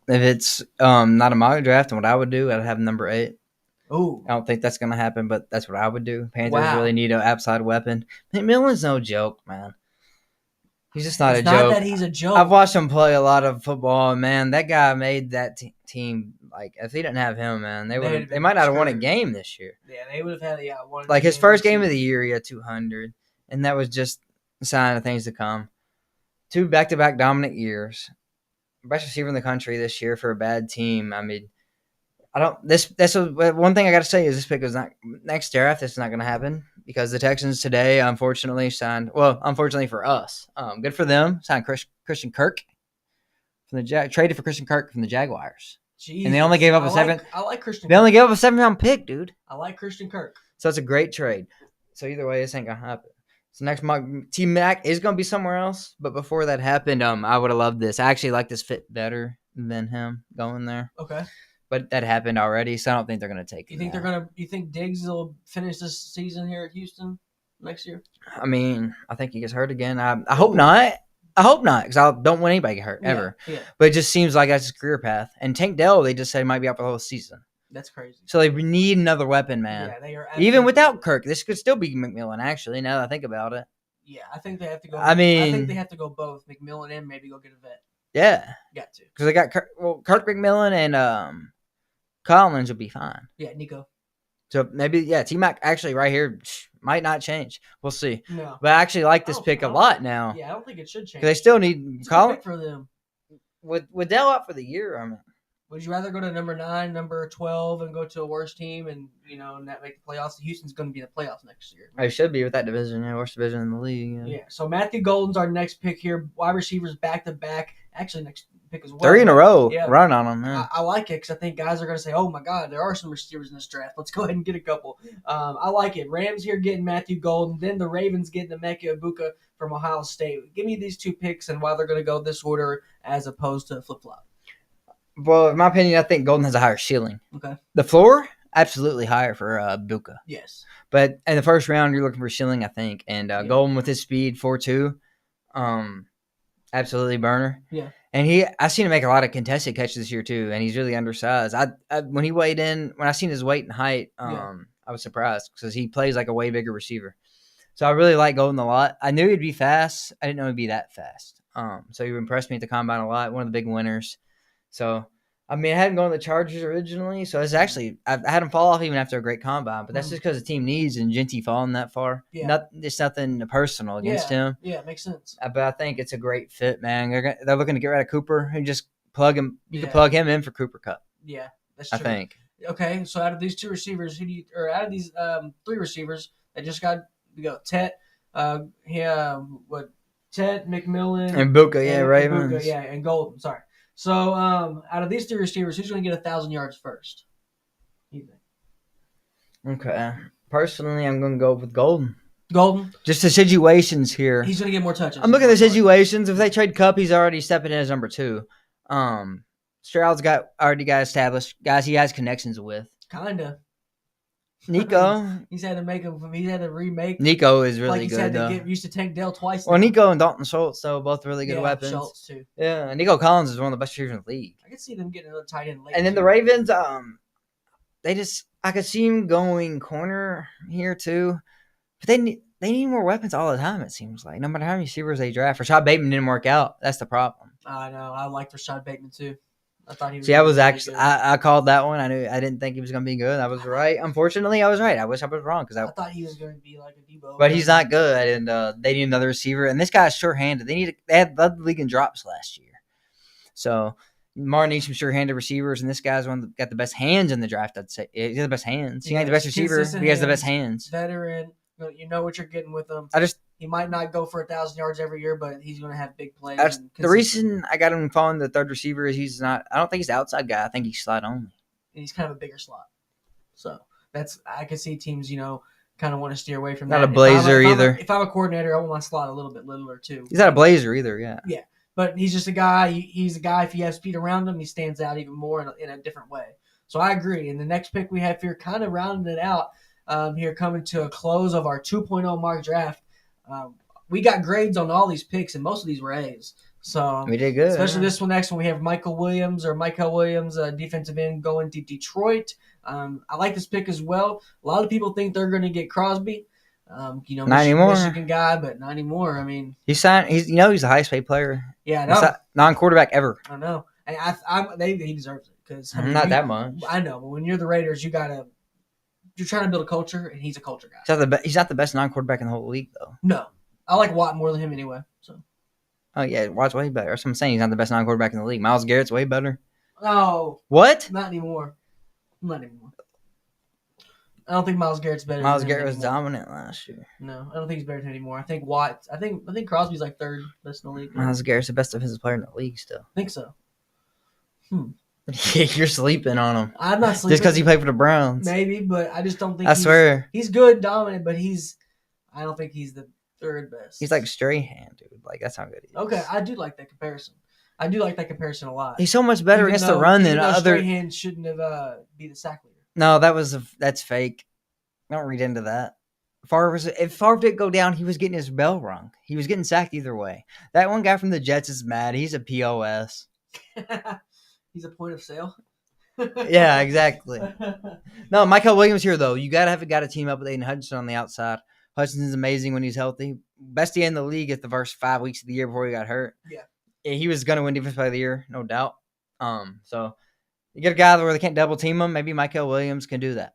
If it's not a mock draft, and what I would do, I'd have him number 8. Ooh. I don't think that's going to happen, but that's what I would do. Panthers really need an outside weapon. McMillan's no joke, man. He's just not It's a not joke. that he's a joke. I've watched him play a lot of football, and man, that guy made that team. Like, if he didn't have him, man, they might not have won a game this year. Yeah, they would have had one. Like his first game of the year, he had 200, and that was just a sign of things to come. 2 back-to-back dominant years. Best receiver in the country this year for a bad team. I mean, that's one thing I got to say is this pick is not next draft. It's not going to happen because the Texans today, unfortunately, signed. Well, unfortunately for us, good for them. Signed Christian Kirk from the traded for Christian Kirk from the Jaguars, and they only gave up I like Christian. They only gave up a 7th-round pick, dude. I like Christian Kirk. So it's a great trade. So either way, this ain't gonna happen. So next mock T-Mac is gonna be somewhere else. But before that happened, I would have loved this. I actually like this fit better than him going there. Okay. But that happened already, so I don't think they're gonna take it. You think Diggs will finish this season here at Houston next year? I mean, I think he gets hurt again. I hope not. I hope not, because I don't want anybody to get hurt ever. Yeah. But it just seems like that's his career path. And Tank Dell, they just said might be out for the whole season. That's crazy. So they need another weapon, man. Yeah, they are. Even without Kirk, this could still be McMillan. Actually, now that I think about it. Yeah, I think they have to go. I think they have to go both McMillan and maybe go get a vet. Yeah, got to because they got Kirk McMillan and Collins will be fine. Yeah, Nico. So maybe T-Mac actually right here might not change. We'll see. No, but I actually like this pick a lot now. Yeah, I don't think it should change. They still need Collins for them. With Dell out for the year, I mean. Would you rather go to number 9, number 12, and go to a worse team and not make the playoffs? Houston's going to be in the playoffs next year. I should be with that division, worst division in the league. Yeah. So Matthew Golden's our next pick here. Wide receivers back to back. Actually, next pick as well. 3 in a row. Yeah. Run on them, man. I like it because I think guys are going to say, "Oh my God, there are some receivers in this draft. Let's go ahead and get a couple." I like it. Rams here getting Matthew Golden, then the Ravens getting Emeka Egbuka from Ohio State. Give me these 2 picks and why they're going to go this order as opposed to flip flop. Well, in my opinion, I think Golden has a higher ceiling. Okay. The floor, absolutely higher for Egbuka. Yes. But in the first round, you're looking for ceiling, I think. And Golden with his speed, 4.2, absolutely burner. Yeah. And I've seen him make a lot of contested catches this year too, and he's really undersized. When he weighed in, when I seen his weight and height, I was surprised because he plays like a way bigger receiver. So I really like Golden a lot. I knew he'd be fast. I didn't know he'd be that fast. So he impressed me at the combine a lot. One of the big winners. So, I mean, I had him going to the Chargers originally, so it's actually I had him fall off even after a great combine, but that's just because the team needs and Genty falling that far. Yeah. It's nothing personal against him. Yeah, it makes sense. But I think it's a great fit, man. They're looking to get rid of Cooper and just plug him. You can plug him in for Cooper Kupp. Yeah, that's true. I think. Okay, so out of these 2 receivers, out of these 3 receivers that just we got Tet, Tet, McMillan, and Egbuka, Ravens, Egbuka, and Golden. Sorry. So, out of these 3 receivers, who's going to get 1,000 yards first? You think? Okay. Personally, I'm going to go with Golden. Golden? Just the situations here. He's going to get more touches. I'm looking at the situations. If they trade Kupp, he's already stepping in as number 2. Stroud's already got established guys he has connections with. Kinda. Nico. He's had to make him. He had to remake. Nico is really he's good. Had to get used to Tank Dell twice. Well, Nico and Dalton Schultz, though, both really good weapons. Schultz too. Yeah, and Nico Collins is one of the best receivers in the league. I could see them getting another tight end late. And then the Ravens, I could see him going corner here too, but they need more weapons all the time. It seems like no matter how many receivers they draft, Rashad Bateman didn't work out. That's the problem. I know. I liked Rashad Bateman too. I thought he was. See, I was actually I called that one. I didn't think he was going to be good. I was right. Unfortunately, I was right. I wish I was wrong because I thought he was going to be like a Debo. But he's not good, and they need another receiver. And this guy's sure-handed. They had led the league in drops last year, so Martin needs some sure-handed receivers. And this guy's one that got the best hands in the draft. I'd say he has the best hands. He ain't the best receiver. He has the best hands. Veteran. You know what you're getting with him. He might not go for 1,000 yards every year, but he's going to have big plays. The reason I got him falling the 3rd receiver is he's not. I don't think he's the outside guy. I think he's slot only. And he's kind of a bigger slot, so I can see teams, kind of want to steer away from not that. Not a blazer either. If I'm a coordinator, I want my slot a little bit littler too. He's not a blazer either. Yeah. Yeah, but he's just a guy. He's a guy. If you have speed around him, he stands out even more in a different way. So I agree. And the next pick we have here, kind of rounding it out. Here coming to a close of our 2.0 mock draft. We got grades on all these picks, and most of these were A's. So we did good. Especially this one next one. We have Michael Williams, defensive end, going to Detroit. I like this pick as well. A lot of people think they're going to get Crosby. Not anymore. Michigan guy, but not anymore. I mean, He's the highest paid player. Yeah, I know. Non-quarterback ever. I know. And he deserves it because not that much. I know, but when you're the Raiders, you're trying to build a culture, and he's a culture guy. He's not the best non-quarterback in the whole league, though. No, I like Watt more than him anyway. So. Oh yeah, Watt's way better. That's what I'm saying. He's not the best non-quarterback in the league. Myles Garrett's way better. No. What? Not anymore. I don't think Myles Garrett's better. Myles Garrett was dominant last year. No, I don't think he's better than him anymore. I think Watt. I think Crosby's like third best in the league. Myles Garrett's the best defensive player in the league still. I think so. You're sleeping on him. I'm not sleeping. Just because he played for the Browns. Maybe, but I just don't think. I swear. He's good, dominant, but I don't think he's the third best. He's like Strahan, dude. Like that's how good he is. Okay, I do like that comparison. I do like that comparison a lot. He's so much better against the run than other. Strahan shouldn't have be the sack leader. No, that's fake. Don't read into that. If Favre didn't go down, he was getting his bell rung. He was getting sacked either way. That one guy from the Jets is mad. He's a POS. He's a point of sale. Yeah, exactly. No, Michael Williams here, though. You got to have a guy to team up with Aiden Hutchinson on the outside. Hutchinson's amazing when he's healthy. Best DN in the league at the first 5 weeks of the year before he got hurt. Yeah. He was going to win Defensive Player of the Year, no doubt. So you get a guy where they can't double team him. Maybe Michael Williams can do that.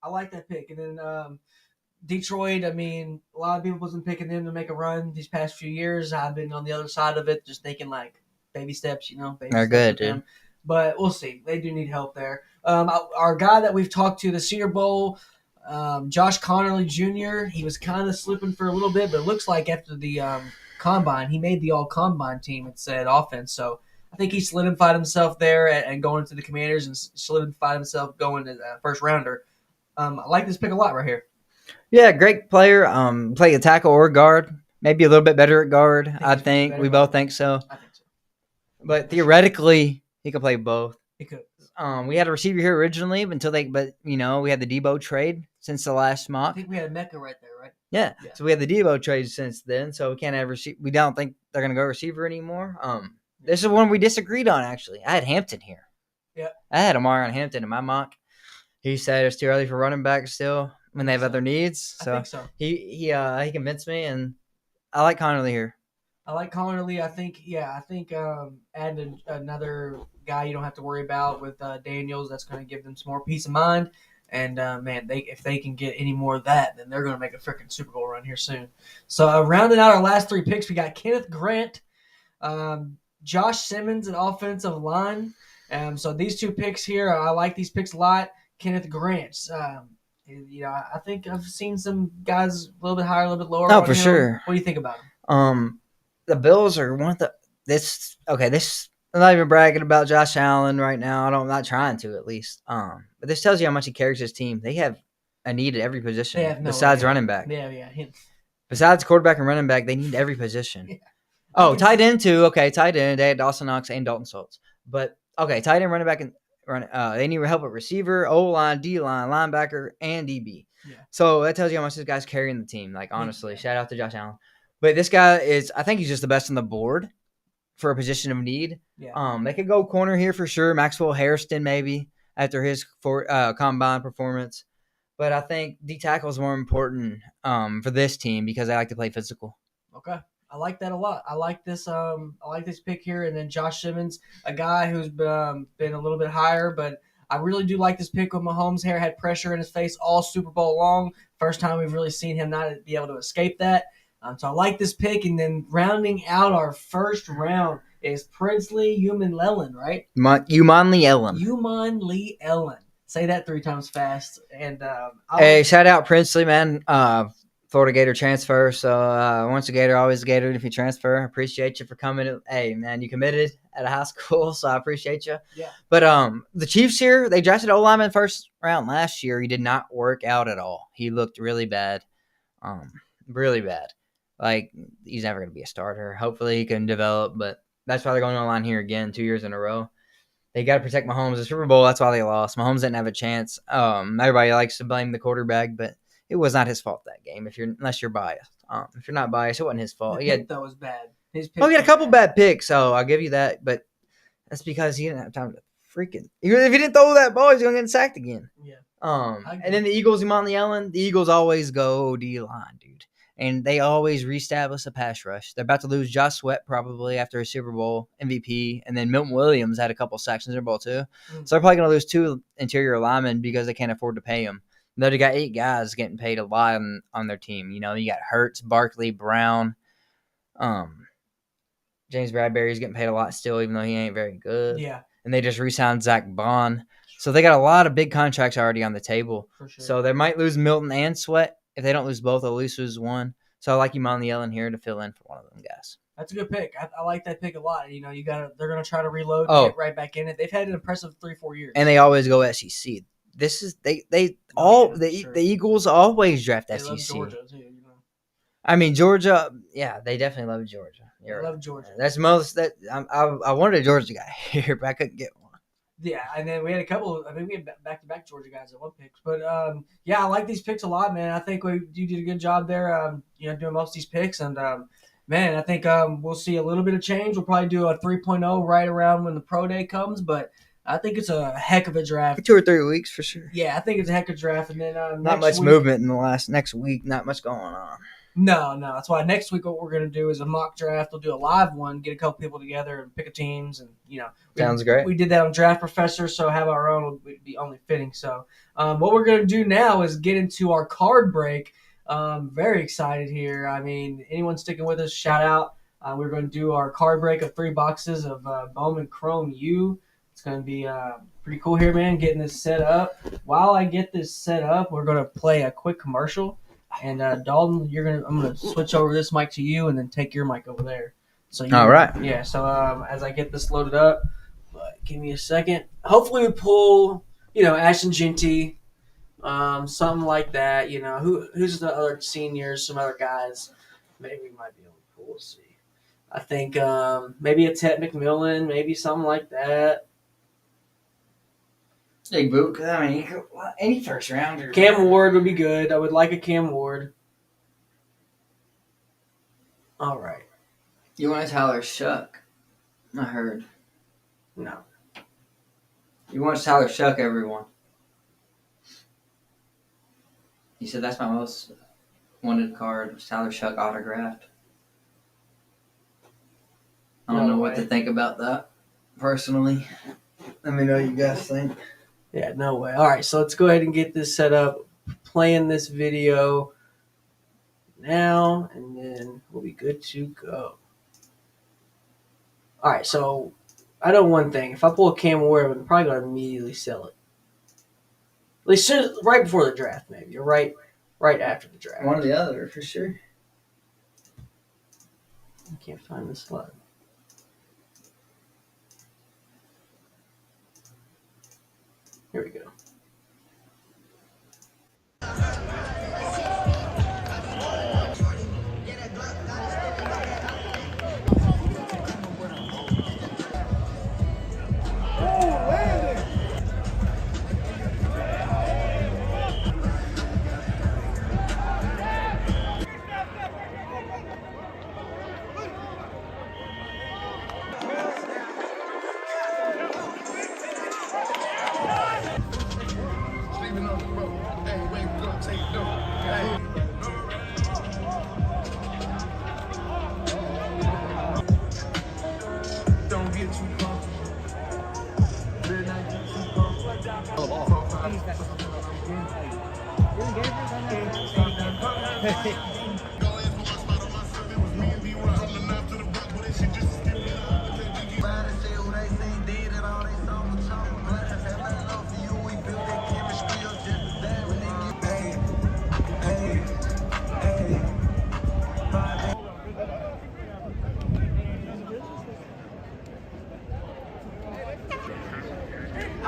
I like that pick. And then Detroit, I mean, a lot of people wasn't picking them to make a run these past few years. I've been on the other side of it, just thinking like baby steps, They're good, dude. But we'll see. They do need help there. Our guy that we've talked to, the Senior Bowl, Josh Connerly Jr., he was kind of slipping for a little bit, but it looks like after the combine, he made the all-combine team, it said, offense. So I think he solidified himself there and going into the Commanders and solidified himself going to first rounder. I like this pick a lot right here. Yeah, great player. Play a tackle or guard. Maybe a little bit better at guard. I think. We both think so. I think so. But theoretically, he could play both. He could. We had a receiver here originally, we had the Debo trade since the last mock. I think we had Mecca right there, right? Yeah. So we had the Debo trade since then. So we can't have we don't think they're gonna go receiver anymore. This is one we disagreed on actually. I had Hampton here. Yeah. I had Amari on Hampton in my mock. He said it's too early for running back still when they have other needs. So, I think so. He convinced me, and I like Connerly here. I like Connerly. I think adding another guy you don't have to worry about with Daniels, that's going to give them some more peace of mind. And, if they can get any more of that, then they're going to make a freaking Super Bowl run here soon. So, rounding out our last three picks, we got Kenneth Grant, Josh Simmons at offensive line. So, these two picks here, I like these picks a lot. Kenneth Grant, I think I've seen some guys a little bit higher, a little bit lower. Oh, for sure. What do you think about him? The Bills are one of this. I'm not even bragging about Josh Allen right now. I'm not trying to, at least. But this tells you how much he carries his team. They have a need at every position besides running back. Yeah, him. Besides quarterback and running back, they need every position. Yeah. Oh, tight end too. Okay, tight end. They had Dawson Knox and Dalton Schultz. But okay, tight end, running back, and they need help at receiver, O-line, D-line, linebacker, and DB. Yeah. So that tells you how much this guy's carrying the team. Like, honestly, shout out to Josh Allen. But this guy I think he's just the best on the board for a position of need. Yeah. They could go corner here for sure. Maxwell Hairston maybe after his combine performance. But I think D-tackle is more important for this team because they like to play physical. Okay. I like that a lot. I like this. I like this pick here, and then Josh Simmons, a guy who's been a little bit higher, but I really do like this pick with Mahomes' hair had pressure in his face all Super Bowl long. First time we've really seen him not be able to escape that. So I like this pick, and then rounding out our first round is Princely Umanlelen, right? Umanli Ellen. Say that 3 times fast. And hey, shout out Princely, man. Florida Gator transfer. So once a Gator, always a Gator. If you transfer, I appreciate you for coming. Hey, man, you committed at a high school, so I appreciate you. Yeah. But the Chiefs here, they drafted O-lineman first round last year. He did not work out at all. He looked really bad. Really bad. Like, he's never going to be a starter. Hopefully he can develop, but that's why they're going online here again 2 years in a row. They got to protect Mahomes. The Super Bowl, that's why they lost. Mahomes didn't have a chance. Everybody likes to blame the quarterback, but it was not his fault that game, unless you're biased. If you're not biased, it wasn't his fault. That was bad. He had a couple bad picks, so I'll give you that, but that's because he didn't have time to freaking – if he didn't throw that ball, he's going to get sacked again. Yeah. And then the Eagles, Emmanwori Yellen, the Eagles always go D-line, dude. And they always reestablish a pass rush. They're about to lose Josh Sweat probably after a Super Bowl MVP. And then Milton Williams had a couple sacks in Super Bowl too. So they're probably going to lose 2 interior linemen because they can't afford to pay them. They got 8 guys getting paid a lot on their team. You know, you got Hurts, Barkley, Brown. James Bradbury's getting paid a lot still, even though he ain't very good. Yeah. And they just re-signed Zach Bond. So they got a lot of big contracts already on the table. For sure. So they might lose Milton and Sweat. If they don't lose both, they'll lose one. So I like Emmanwori Yellen here to fill in for one of them guys. That's a good pick. I like that pick a lot. You know, they're gonna try to reload and get right back in it. They've had an impressive 3-4 years. And they always go SEC. This is the Eagles always draft SEC. They love Georgia too. You know. I mean Georgia, yeah, they definitely love Georgia. They love Georgia. That's most that I wanted a Georgia guy here, but I couldn't get one. Yeah, and then we had a couple. I think we had back-to-back Georgia guys at one pick. But yeah, I like these picks a lot, man. I think you did a good job there. Doing most of these picks, and man, I think we'll see a little bit of change. We'll probably do a 3.0 right around when the pro day comes, but I think it's a heck of a draft. 2 or 3 weeks for sure. Yeah, I think it's a heck of a draft, and then not much movement in the next week. Not much going on. No. That's why next week what we're going to do is a mock draft. We'll do a live one, get a couple people together and pick a teams. And, sounds great. We did that on Draft Professor, so have our own would be only fitting. So what we're going to do now is get into our card break. Very excited here. I mean, anyone sticking with us, shout out. We're going to do our card break of 3 boxes of Bowman Chrome U. It's going to be pretty cool here, man, getting this set up. While I get this set up, we're going to play a quick commercial. And Dalton, I'm gonna switch over this mic to you, and then take your mic over there. So all right, yeah. So as I get this loaded up, give me a second. Hopefully we pull, Ashton Genty, something like that. Who's the other seniors, some other guys. Maybe we might be able to pull. We'll see. I think maybe a Ted McMillan, maybe something like that. Big boot. I mean, any first rounder. Cam Ward would be good. I would like a Cam Ward. All right. You want a Tyler Shuck? I heard. No. You want a Tyler Shuck, everyone. He said that's my most wanted card. Tyler Shuck autographed. I don't know what to think about that, personally. Let me know what you guys think. Yeah, no way. All right, so let's go ahead and get this set up. Playing this video now, and then we'll be good to go. All right, so I know one thing. If I pull a Cam Ward, I'm probably going to immediately sell it. At least right before the draft, maybe, or right after the draft. One or the other, for sure. I can't find this slide. Here we go.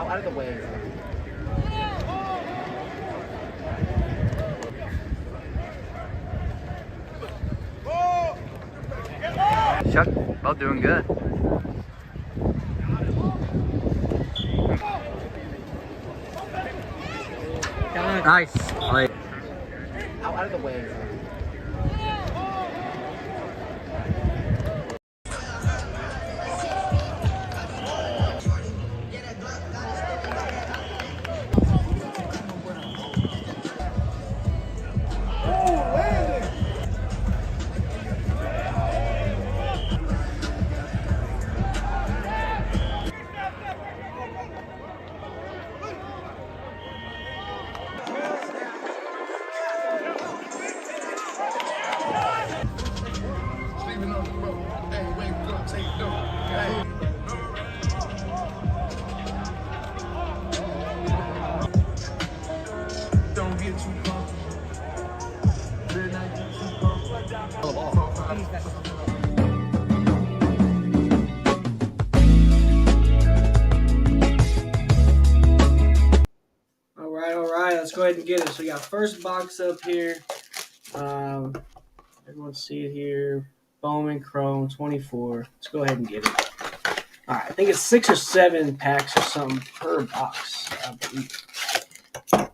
Out of the way. Chuck, both doing good. Nice. Out of the way. go ahead and get it. So we got first box up here. Everyone see it here. Bowman Chrome 24. Let's go ahead and get it. All right, I think it's 6 or 7 packs or something per box, I believe. All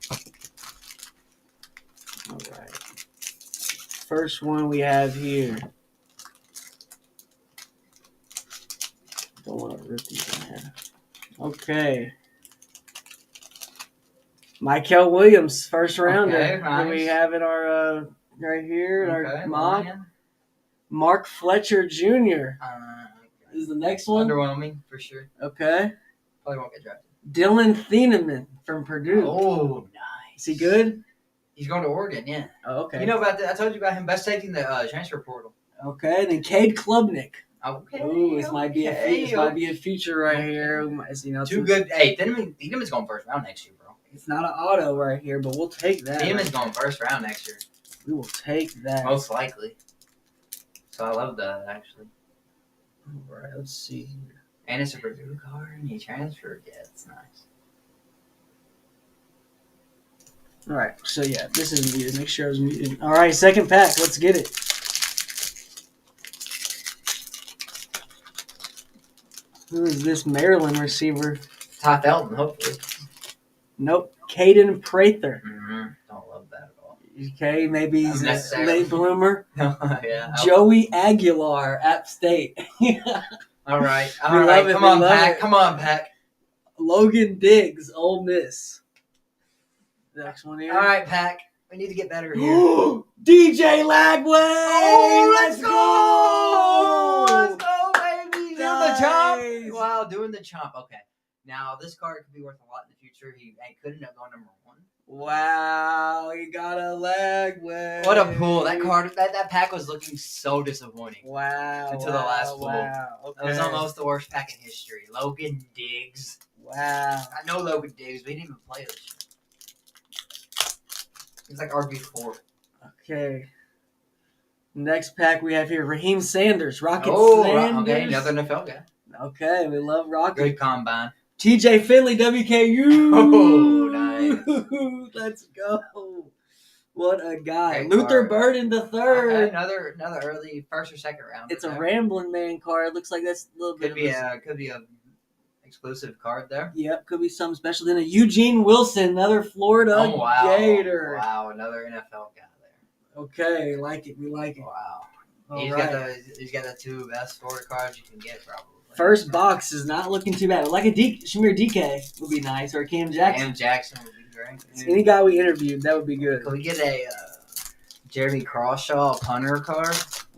right. First one we have here. Don't want to rip these in there. Okay. Michael Williams, first rounder. Okay, nice. We have it our right here, our mock. Lion. Mark Fletcher Jr. Is the next one. Underwhelming for sure. Okay. Probably won't get drafted. Dylan Thieneman from Purdue. Oh, nice. Is he good? He's going to Oregon, yeah. Oh, okay. You know about that? I told you about him best taking the transfer portal. Okay, then Cade Klubnik. Okay. Ooh, this might be a feature right here. You know, Too good. Hey, Thieneman's going first round next year, bro. It's not an auto right here, but we'll take that. Thieneman's going first round next year. We will take that. Most likely. So I love that, actually. All right, let's see here. And it's a Purdue card, and he transferred. Yeah, it's nice. All right, so yeah, this is muted. Make sure I was muted. All right, second pack. Let's get it. Who is this Maryland receiver? Ty Felton, hopefully. Nope. Caden Prather. Mm-hmm. Don't love that at all. Okay, maybe he's a late bloomer. Yeah. Joey Aguilar, App State. All right. We love it, Come we on, love Pack. it. Come on, Pack. Logan Diggs, Ole Miss. Next one here. All right, Pack. We need to get better here. DJ Lagway! Oh, let's go! Let's go, baby! Doing Nice. the chomp. Wow, doing the chomp. Okay. Now, this card could be worth a lot in the future. He could end up going number 1. Wow, he got a Lagway. What a pull. That card, that pack was looking so disappointing. Wow. Until the last pull. Wow. Okay. That was almost the worst pack in history. Logan Diggs. Wow. I know Logan Diggs, but he didn't even play this year. He's like RB4. Okay. Next pack we have here, Raheem Sanders, Rocket Sanders. Okay, another NFL guy. Okay, we love Rocket. Good combine. TJ Finley, WKU. Oh, nice. Let's go. What a guy. Great Luther card. Burden the third. Okay, another early first or second round. It's a Rambling Man card. Looks like that's a little bit Could be a exclusive card there. Yep, could be something special. Then a Eugene Wilson, another Florida Gator. Wow, another NFL guy there. Okay, like it. We like it. Wow. All He's right. got the 2 best Florida cards you can get, probably. First box is not looking too bad. Like a Shamir DK would be nice, or Cam Jackson. Cam Jackson would be great. Any guy we interviewed, that would be good. Can we get a Jeremy Crawshaw punter card?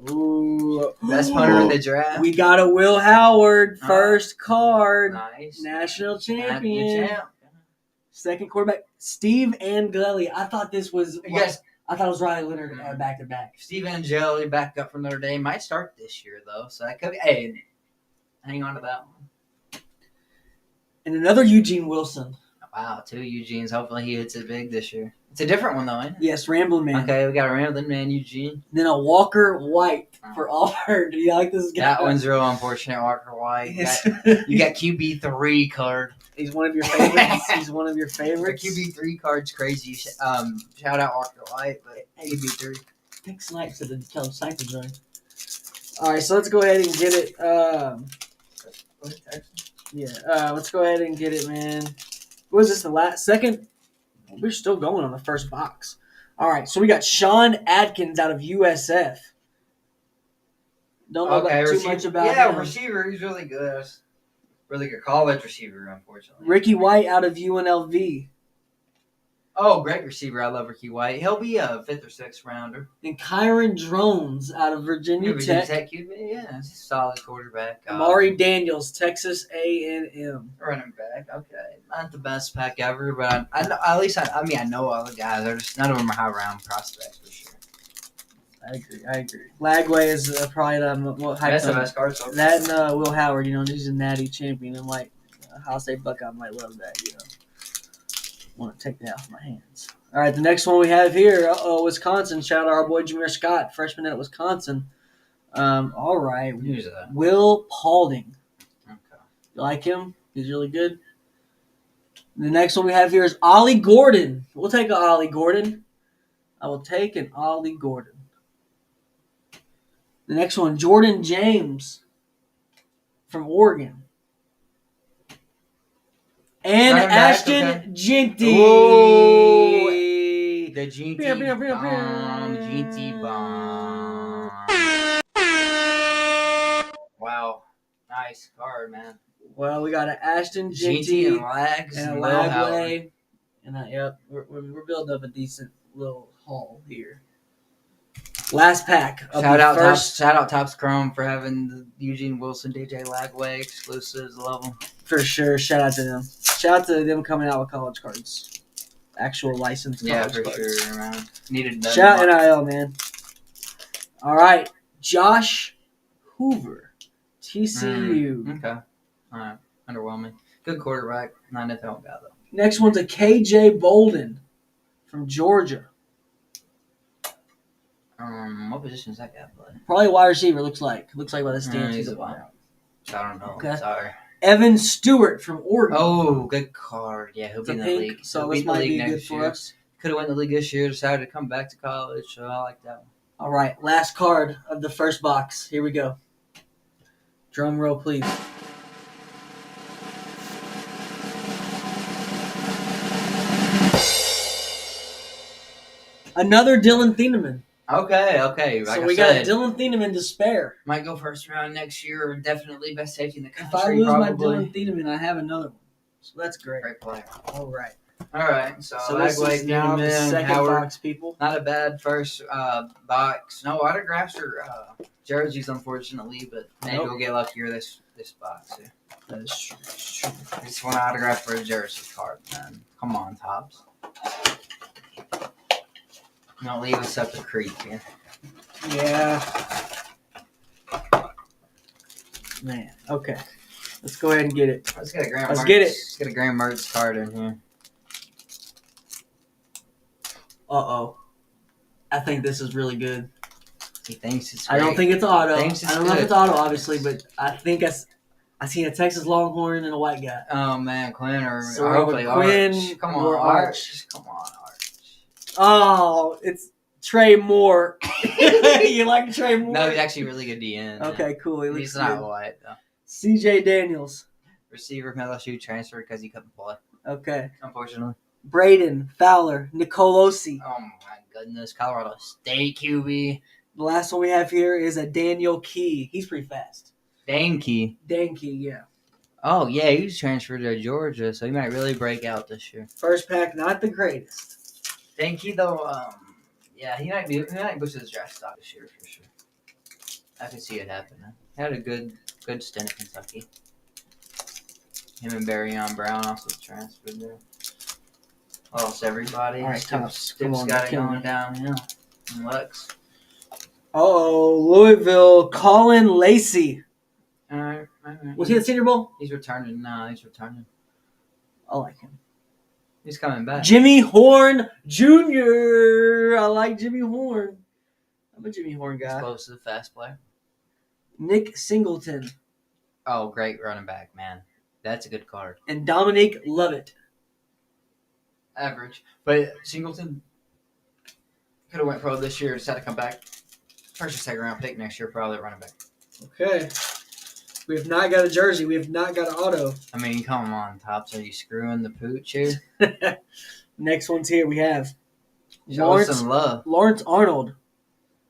Ooh. Best punter in the draft. We got a Will Howard first card. Nice. National Champ. champion. Second quarterback, Steve Angeli. I thought this was Yes. I thought it was Riley Leonard back to back. Steve Angeli back up from Notre Dame. Might start this year, though. So that could be. Hey, hang on to that one. And another Eugene Wilson. Wow, 2 Eugenes. Hopefully he hits it big this year. It's a different one, though, ain't it? Yes, Rambling Man. Okay, we got a Rambling Man, Eugene. Then a Walker White for Auburn. Do you like this guy? That one's real unfortunate, Walker White. You got QB3 card. He's one of your favorites. He's one of your The favorites. QB3 card's crazy. Shout out Walker White, but QB3. Pick Snipes at the Sniper joint. All right, so let's go ahead and get it. Let's go ahead and get it, man. What was this, the second? We're still going on the first box. All right, so we got Sean Adkins out of USF. Don't know too much about him. Receiver. He's really good. Really good college receiver, unfortunately. Ricky White out of UNLV. Oh, great receiver. I love Ricky White. He'll be a 5th or 6th rounder. And Kyron Drones out of Virginia Tech. QB, yeah, he's a solid quarterback. Amari Daniels, Texas A&M. Running back, okay. Not the best pack ever, but I know all the guys. None of them are high round prospects for sure. I agree. Lagway is probably That's the best card so far. That and Will Howard, he's a natty champion. And Ohio State Buckeye might love that, Want to take that off my hands. All right, the next one we have here, Wisconsin. Shout out our boy Jameer Scott, freshman at Wisconsin. All right. Who's that? Will Paulding. Okay. You like him? He's really good. The next one we have here is Ollie Gordon. We'll take an Ollie Gordon. I will take an Ollie Gordon. The next one, Jordan James from Oregon. And Running back, Ashton okay. Jinty. Ooh, the GT bomb. GT bomb. Wow. Nice card, man. Well, we got an Ashton GT Jinty and Lags and a and Will Howard. Lagway. And yep, we're building up a decent little haul here. Last pack of Shout the out first. Shout out Tops Chrome for having the Eugene Wilson, DJ Lagway exclusives. Love them. For sure. Shout out to them. Shout out to them coming out with college cards. Actual licensed college Yeah, for cards. sure, man. Needed that. Shout out NIL, man. All right. Josh Hoover, TCU. Okay. All right. Underwhelming. Good quarterback. Not nothing guy, though. Next one's a KJ Bolden from Georgia. What position is that guy playing? Probably wide receiver, looks like. Looks like by the stance He's he's a a wide. I don't know. Okay. Sorry. Evan Stewart from Oregon. Oh, good card. Yeah, he'll It's be a in the pink, league. so He'll this in the might league be good next for year. us. Could have won the league this year. Decided to come back to college, so I like that one. All right, last card of the first box. Here we go. Drum roll, please. Another Dylan Thieneman. Okay. Like So I we said, got Dylan Thieneman to spare. might go first round next year. Definitely best safety in the If country. I lose my probably. Dylan Thieneman, I have another one. So that's great. Great player. All right. All right. So this Lagway, is now the Thieneman, second Howard. box, people. Not a bad first box. No autographs or jerseys, unfortunately, but maybe Nope. we'll get luckier this box. Yeah. That is true. Just one autograph for a jersey card, man. Come on, Tops. Don't leave us up the creek, man. Yeah. Man. Okay. Let's go ahead and get it. Let's get a Graham. Let's Mertz. get it. Let's get a Graham Mertz card in here. Uh-oh. I think this is really good. He thinks it's. I don't great. think it's auto. I Thinks it's don't know if good. it's auto, obviously, but I think I seen a Texas Longhorn and a white guy. Oh man, Quinn or So hopefully Quinn Arch. Come on, or Arch. Come on, Arch. Oh, it's Trey Moore. You like Trey Moore? No, he's actually really good DN. Okay, cool. He looks He's not good. white though. CJ Daniels. Receiver from LSU transferred because he couldn't play. Okay. Unfortunately. Braden Fowler. Nicolosi. Oh my goodness, Colorado State QB. The last one we have here is a Daniel Key. He's pretty fast. Dane Key. Dan Key, yeah. Oh yeah, he was transferred to Georgia, so he might really break out this year. First pack, not the greatest. Dane Key though, yeah, he might boost his draft stock this year for sure. I could see it happening. He had a good stint at Kentucky. Him and Barryon Brown also transferred there. Lost everybody. All right, Tops. Come on, got it kill going me. downhill. And Lex. Uh-oh, Louisville, Colin Lacey. All right. Was he at the Senior Bowl? He's returning. No, he's returning. I like him. He's coming back. Jimmy Horn Jr. I like Jimmy Horn. I'm a Jimmy Horn guy. Explosive, fast player. Nick Singleton Oh, great running back, man. That's a good card. and Dominique Lovett. Average. But Singleton could have went pro this year. Decided to come back. First or second round pick next year, probably running back. Okay. We have not got a jersey. We have not got an auto. I mean, come on, Tops. Are you screwing the pooch here? Next one's here. We have Show us some love. Lawrence Arnold.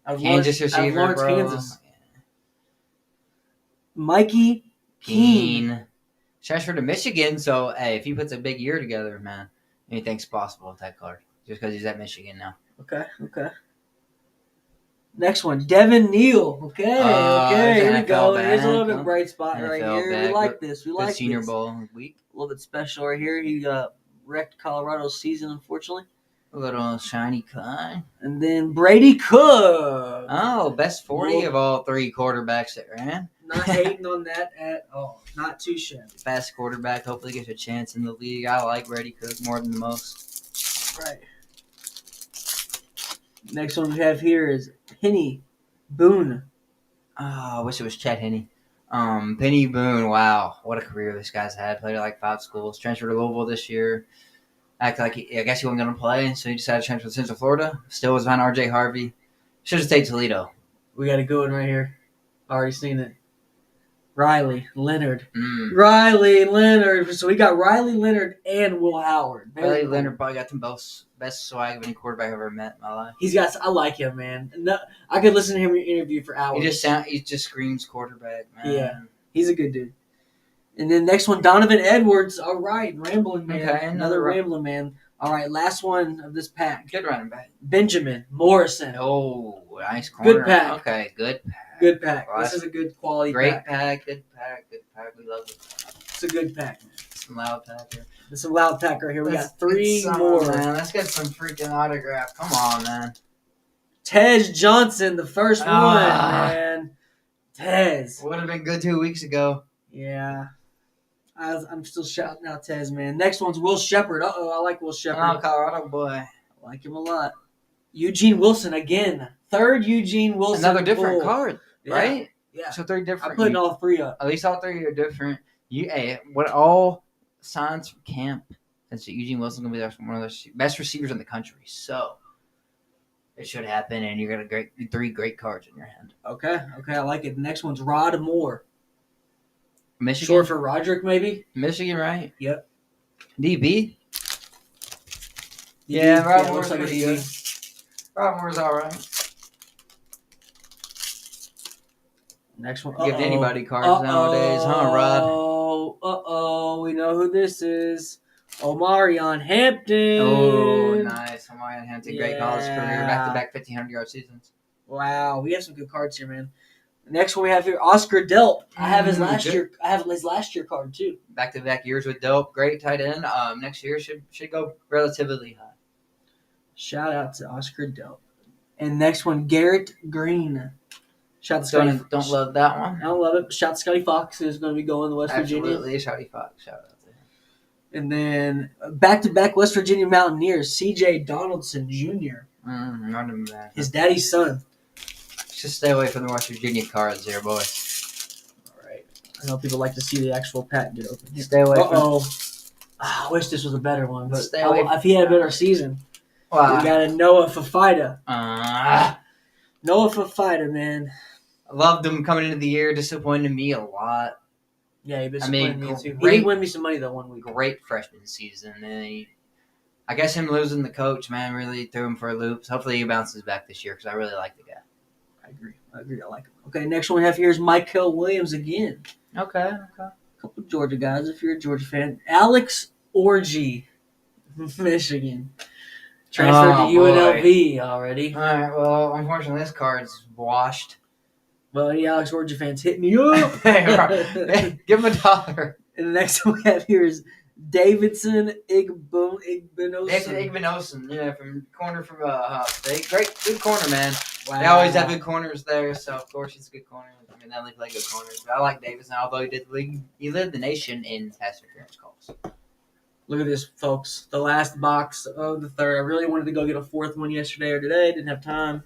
Out of Kansas Lawrence, out of receiver, Lawrence, bro. Kansas. Mikey Keene. Transferred to Michigan, so hey, if he puts a big year together, man, anything's possible with that card. Just because he's at Michigan now. Okay. Next one, Devin Neal. Okay, here we NFL go. Here's a little back, bit bright spot right NFL here. back. We like this. We Good like Senior this. Bowl week. A little bit special right here. He wrecked Colorado's season, unfortunately. A little shiny cut. And then Brady Cook. Oh, best 40 of all three quarterbacks that ran. Not hating on that at all. Not too shabby. Fast quarterback. Hopefully gets a chance in the league. I like Brady Cook more than most. Right. Next one we have here is Penny Boone. Oh, I wish it was Chet Henne. Penny Boone, wow, what a career this guy's had. Played at like 5 schools. Transferred to Louisville this year. Acted like I guess he wasn't going to play, so he decided to transfer to Central Florida. Still was behind R.J. Harvey. Should have stayed Toledo. We got a good one right here. Already seen it. Riley Leonard. Mm. Riley Leonard. So we got Riley Leonard and Will Howard. Riley Leonard probably got the best swag of any quarterback I've ever met in my life. I like him, man. No, I could listen to him interview for hours. He just screams quarterback, man. Yeah, he's a good dude. And then next one, Donovan Edwards. All right, rambling man. Okay, another rambling man. All right, last one of this pack. Good running back. Benjamin Morrison. Oh, nice corner. Good pack. Okay, good pack. Good pack. Well, this is a good quality great pack. Good pack. We love it. It's a good pack, man. Some loud pack here. There's some loud pack right here. We got 3 more. Man. Let's get some freaking autograph. Come on, man. Tej Johnson, the first one, man. Tez. Would have been good 2 weeks ago. Yeah. I'm still shouting out Tez, man. Next one's Will Shepard. I like Will Shepard. Oh, Colorado boy. I like him a lot. Eugene Wilson again. Third Eugene Wilson. Another different pull. card, right? Yeah. So 3 different. I'm putting all 3 up. At least all 3 are different. What all signs from camp is that Eugene Wilson's gonna be one of the best receivers in the country. So it should happen, and you got 3 great cards in your hand. Okay, I like it. The next one's Rod Moore. Michigan. Short for Roderick, maybe? Michigan, right? Yep. DB? Yeah, Rod looks Moore's like a pretty DB. good. Rod Moore's all right. Next one. Give anybody cards nowadays, huh, Rod? We know who this is. Omarion Hampton. Oh, nice. Omarion Hampton, great college career. Yeah. Back-to-back 1,500-yard seasons. Wow, we have some good cards here, man. The next one we have here, Oscar Delp. I have his last good. year. I have his last year card too. Back-to-back years with Dope. Great tight end. Next year should go relatively high. Shout out to Oscar Delp. And next one, Garrett Green. Shout out to Scotty. Don't love that one. I don't love it. Shout out to Scotty Fox, who's going to be going to West Virginia. Absolutely, Scotty Fox. Shout out to him. And then back-to-back West Virginia Mountaineers, C.J. Donaldson Jr. Running back. His daddy's son. Just stay away from the West Virginia cards here, boys. All right. I know people like to see the actual pack get open. Stay away from I wish this was a better one, but Stay away if he had a better season. Wow. We got a Noah Fafita. I Noah Fafita, man. loved him coming into the year. Disappointed me a lot. Yeah, he disappointed me too. He great- did win me some money that 1 week. Great freshman season. And I guess him losing the coach, man, really threw him for a loop. So hopefully he bounces back this year because I really like the guy. I agree. I like him. Okay, next one we have here is Michael Williams again. Okay. A couple of Georgia guys, if you're a Georgia fan. Alex Orgy, Michigan. Transferred to UNLV already. All right. Well, unfortunately, this card's washed. Well, any Alex Orgy fans, hit me up. Hey, give him $1. And the next one we have here is Davidson Igbinosun. Igbinosun, yeah, from State. Great, good corner, man. Wow. They always have good corners there, so of course he's a good corner. I mean, they only play good corners. But I like Davidson, although he led the nation in pass interference calls. Look at this, folks. The last box of the third. I really wanted to go get a 4th one yesterday or today. Didn't have time.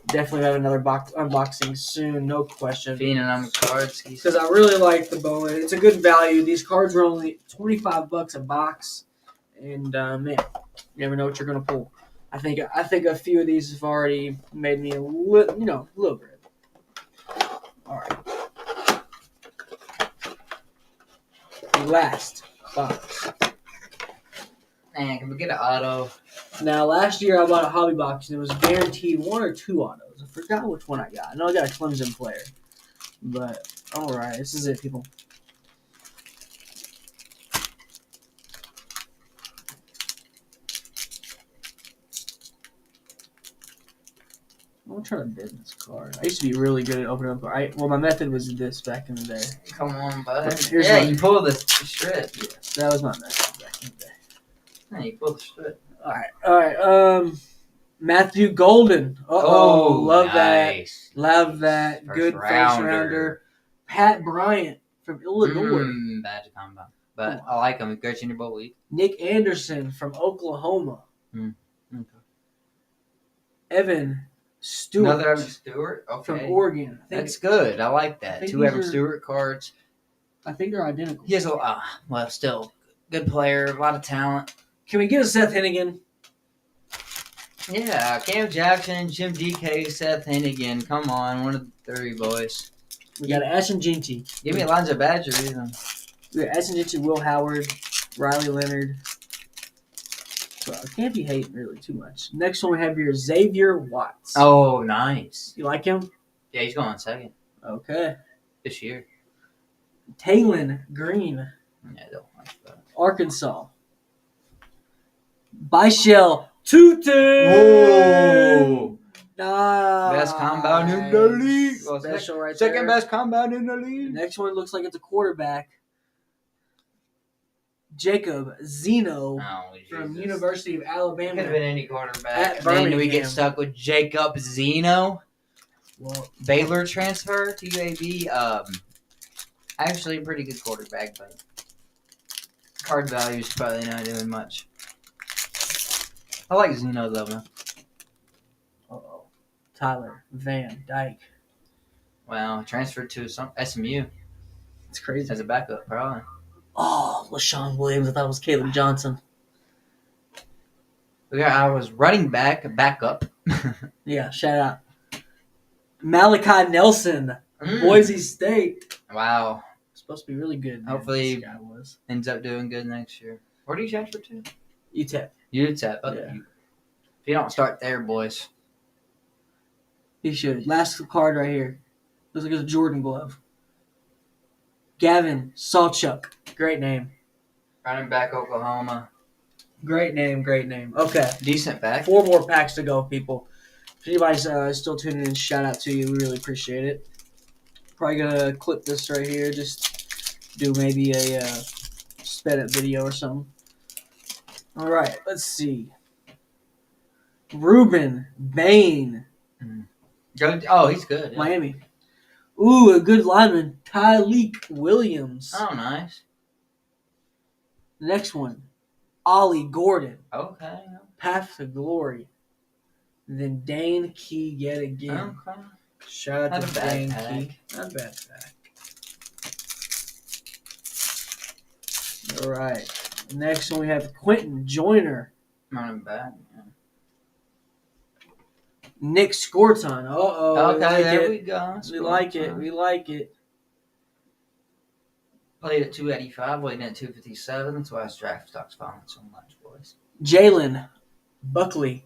Definitely have another unboxing soon, no question. Fiending on the cards. Because I really like the Bowman. It's a good value. These cards are only $25 a box, and man, you never know what you're gonna pull. I think a few of these have already made me a little bit. All right. Last box. Man, can we get an auto? Now, last year I bought a hobby box, and it was guaranteed 1 or 2 autos. I forgot which one I got. I know I got a Clemson player. But, all right, this is it, people. I'm trying a business card. I used to be really good at opening up cards. Well, my method was this back in the day. Come on, bud. Here's Yeah, one. you pull the strip. Yeah, that was my method back in the day. Yeah, you pull the strip. All right. Matthew Golden. Love nice. that. Love that. First Good first rounder. Pat Bryant from Illinois. Bad to combo. But I like him. Great Senior Bowl week. Nick Anderson from Oklahoma. Okay. Evan Stewart Another Evan Stewart. from Okay, Oregon. that's good. I like that. think 2 these Evan are- Stewart cards. I think they're identical. He has well, still good player, a lot of talent. Can we get a Seth Hennigan? Yeah, Cam Jackson, Jim DK, Seth Hennigan. Come on, one of the 3 boys. We got Ashton Ginty. Give me Elijah Badger even. We got Ashton Ginty, Will Howard, Riley Leonard. So I can't be hating really too much. Next one we have here Xavier Watts. Oh, nice. You like him? Yeah, he's going second Okay. this year. Talon Green, Yeah, I don't like that. Arkansas. Byshell Tootin. Whoa! Nice. Best compound in the league. Well, Special right Second there. best compound in the The league. next one looks like it's a quarterback. Jacob Zeno Oh, from Jesus. University of Could have Alabama. been any quarterback. At And then we Birmingham. get stuck with Jacob Zeno. Well, Baylor transfer to UAB. Actually a pretty good quarterback, but card value is probably not doing much. I like Zeno though, man. uh-oh. Tyler Van Dyke. Wow, transferred to some SMU It's crazy. as a backup, probably. Oh, LaShawn Williams. I thought it was Caleb Johnson. I was running backup. Yeah, shout out. Malachi Nelson, Boise State. Wow, Supposed to be really good. Man. Hopefully- This guy was. ends up doing good next year. Where do you transfer to? UTEP. UTEP. Yeah. If you don't start there, boys. He should. Last card right here. Looks like it's a Jordan glove. Gavin Sawchuk. Great name. Running back, Oklahoma. Great name. Great name. Okay. Decent back. 4 more packs to go, people. If anybody's still tuning in, shout out to you. We really appreciate it. Probably gonna clip this right here. Just do maybe a sped up video or something. All right, let's see. Ruben Bain, Oh, he's good. Yeah. Miami. Ooh, a good lineman, Tyleek Williams. Oh, nice. The next one, Ollie Gordon, Okay. Path to Glory. And then Dane Key yet again. Okay. Shout out Not to a bad Dane pack. Key. Not a bad pack. All right. Next one we have Quentin Joyner, Running back. Yeah. Nick Scorton. Uh-oh. Okay, there we we go. We like it. We like it. Played at 285, waiting at 257. That's why his draft stock's falling so much, boys. Jalen Buckley.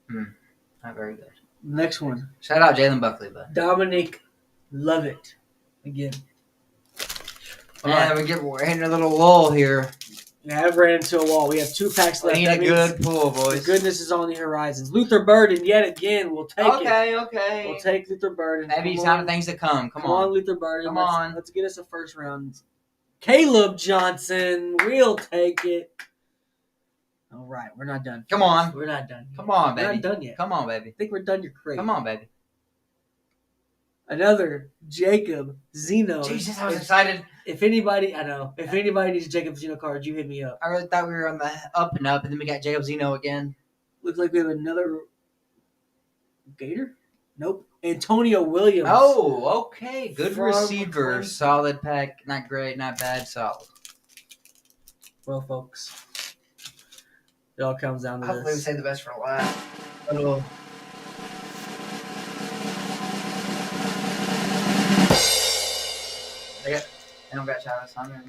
Not very good. Next one, Shout out Jalen Buckley, bud. Dominic Lovett. Again. Yeah, we're hitting a little lull here. Yeah, I've ran into a wall. We have 2 packs We left. need That a means good pull, the boys. goodness is on the horizons. Luther Burden, yet again, we'll take it. Okay. We'll take Luther Burden. Maybe Come sign on. of things to come. Come Come on. on, Luther Burden. Come let's, on. Let's get us a first round. Caleb Johnson, we'll take it. All right, we're not done. Come on. We're not done. Come on, We're baby. not done yet. Come on, baby. I think we're done. You're crazy. Come on, baby. Another Jacob Zeno. Jesus, I was excited. If anybody, I know. If anybody needs a Jacob Zeno card, you hit me up. I really thought we were on the up and up, and then we got Jacob Zeno again. Looks like we have another Gator. Nope. Antonio Williams. Oh, okay. Good From receiver. Clemson. Solid pack. Not great, not bad, solid. Well, folks, it all comes down to Hopefully we this. save the best for last. Little They don't got Travis Hunter.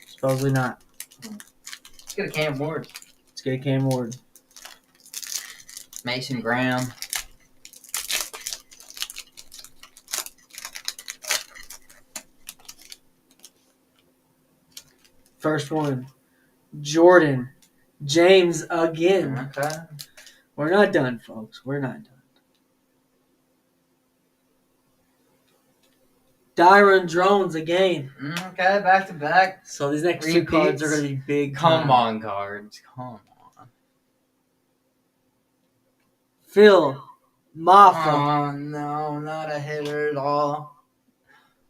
supposedly not. Let's get a Cam Ward. Let's get a Cam Ward. Mason Graham. First one, Jordan James again. Okay. We're not done, folks. We're not done. Dyron Drones again. Okay, back to back. So these next 2 cards are going to be big. Come time. on, cards. Come on. Phil Maffa. Oh, no, not a hitter at all.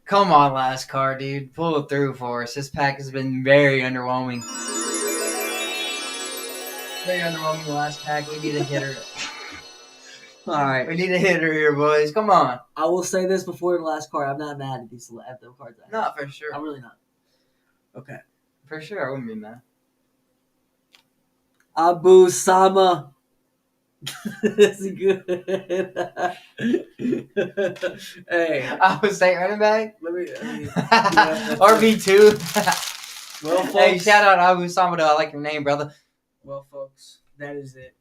Come on, last card, dude. Pull it through for us. This pack has been very underwhelming. Very underwhelming the last pack. We need a hitter. All right. We need a hitter here, boys. Come on. I will say this before the last card. I'm not mad at these at the cards. I have. Not for sure. I'm really not. Okay. For sure, I wouldn't be mad. Abu Sama. That's good. Hey, Iowa State running back. let me RB2. well, folks. Hey, shout out Abu Samado. I like your name, brother. Well, folks, that is it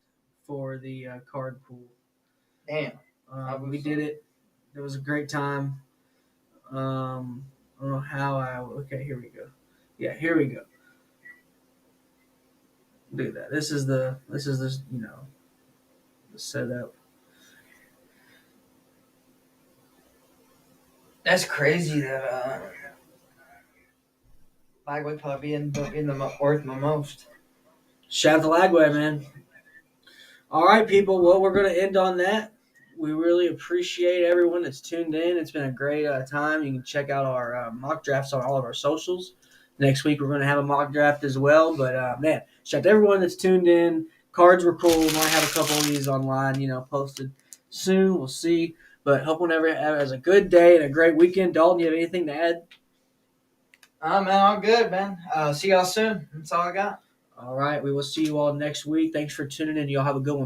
for the card pool. Damn. We did it. It was a great time. I don't know how okay, here we go. Yeah, here we go. Look at that. This is the the setup. That's crazy that Lagway probably in the worth my most. Shout out to Lagway, man. All right, people. Well, we're going to end on that. We really appreciate everyone that's tuned in. It's been a great time. You can check out our mock drafts on all of our socials. Next week, we're going to have a mock draft as well. But, man, shout out to everyone that's tuned in. Cards were cool. We might have a couple of these online, posted soon. We'll see. But hope whenever has a good day and a great weekend. Dalton, you have anything to add? Man, I'm good, man. See y'all soon. That's all I got. All right. We will see you all next week. Thanks for tuning in. Y'all have a good one.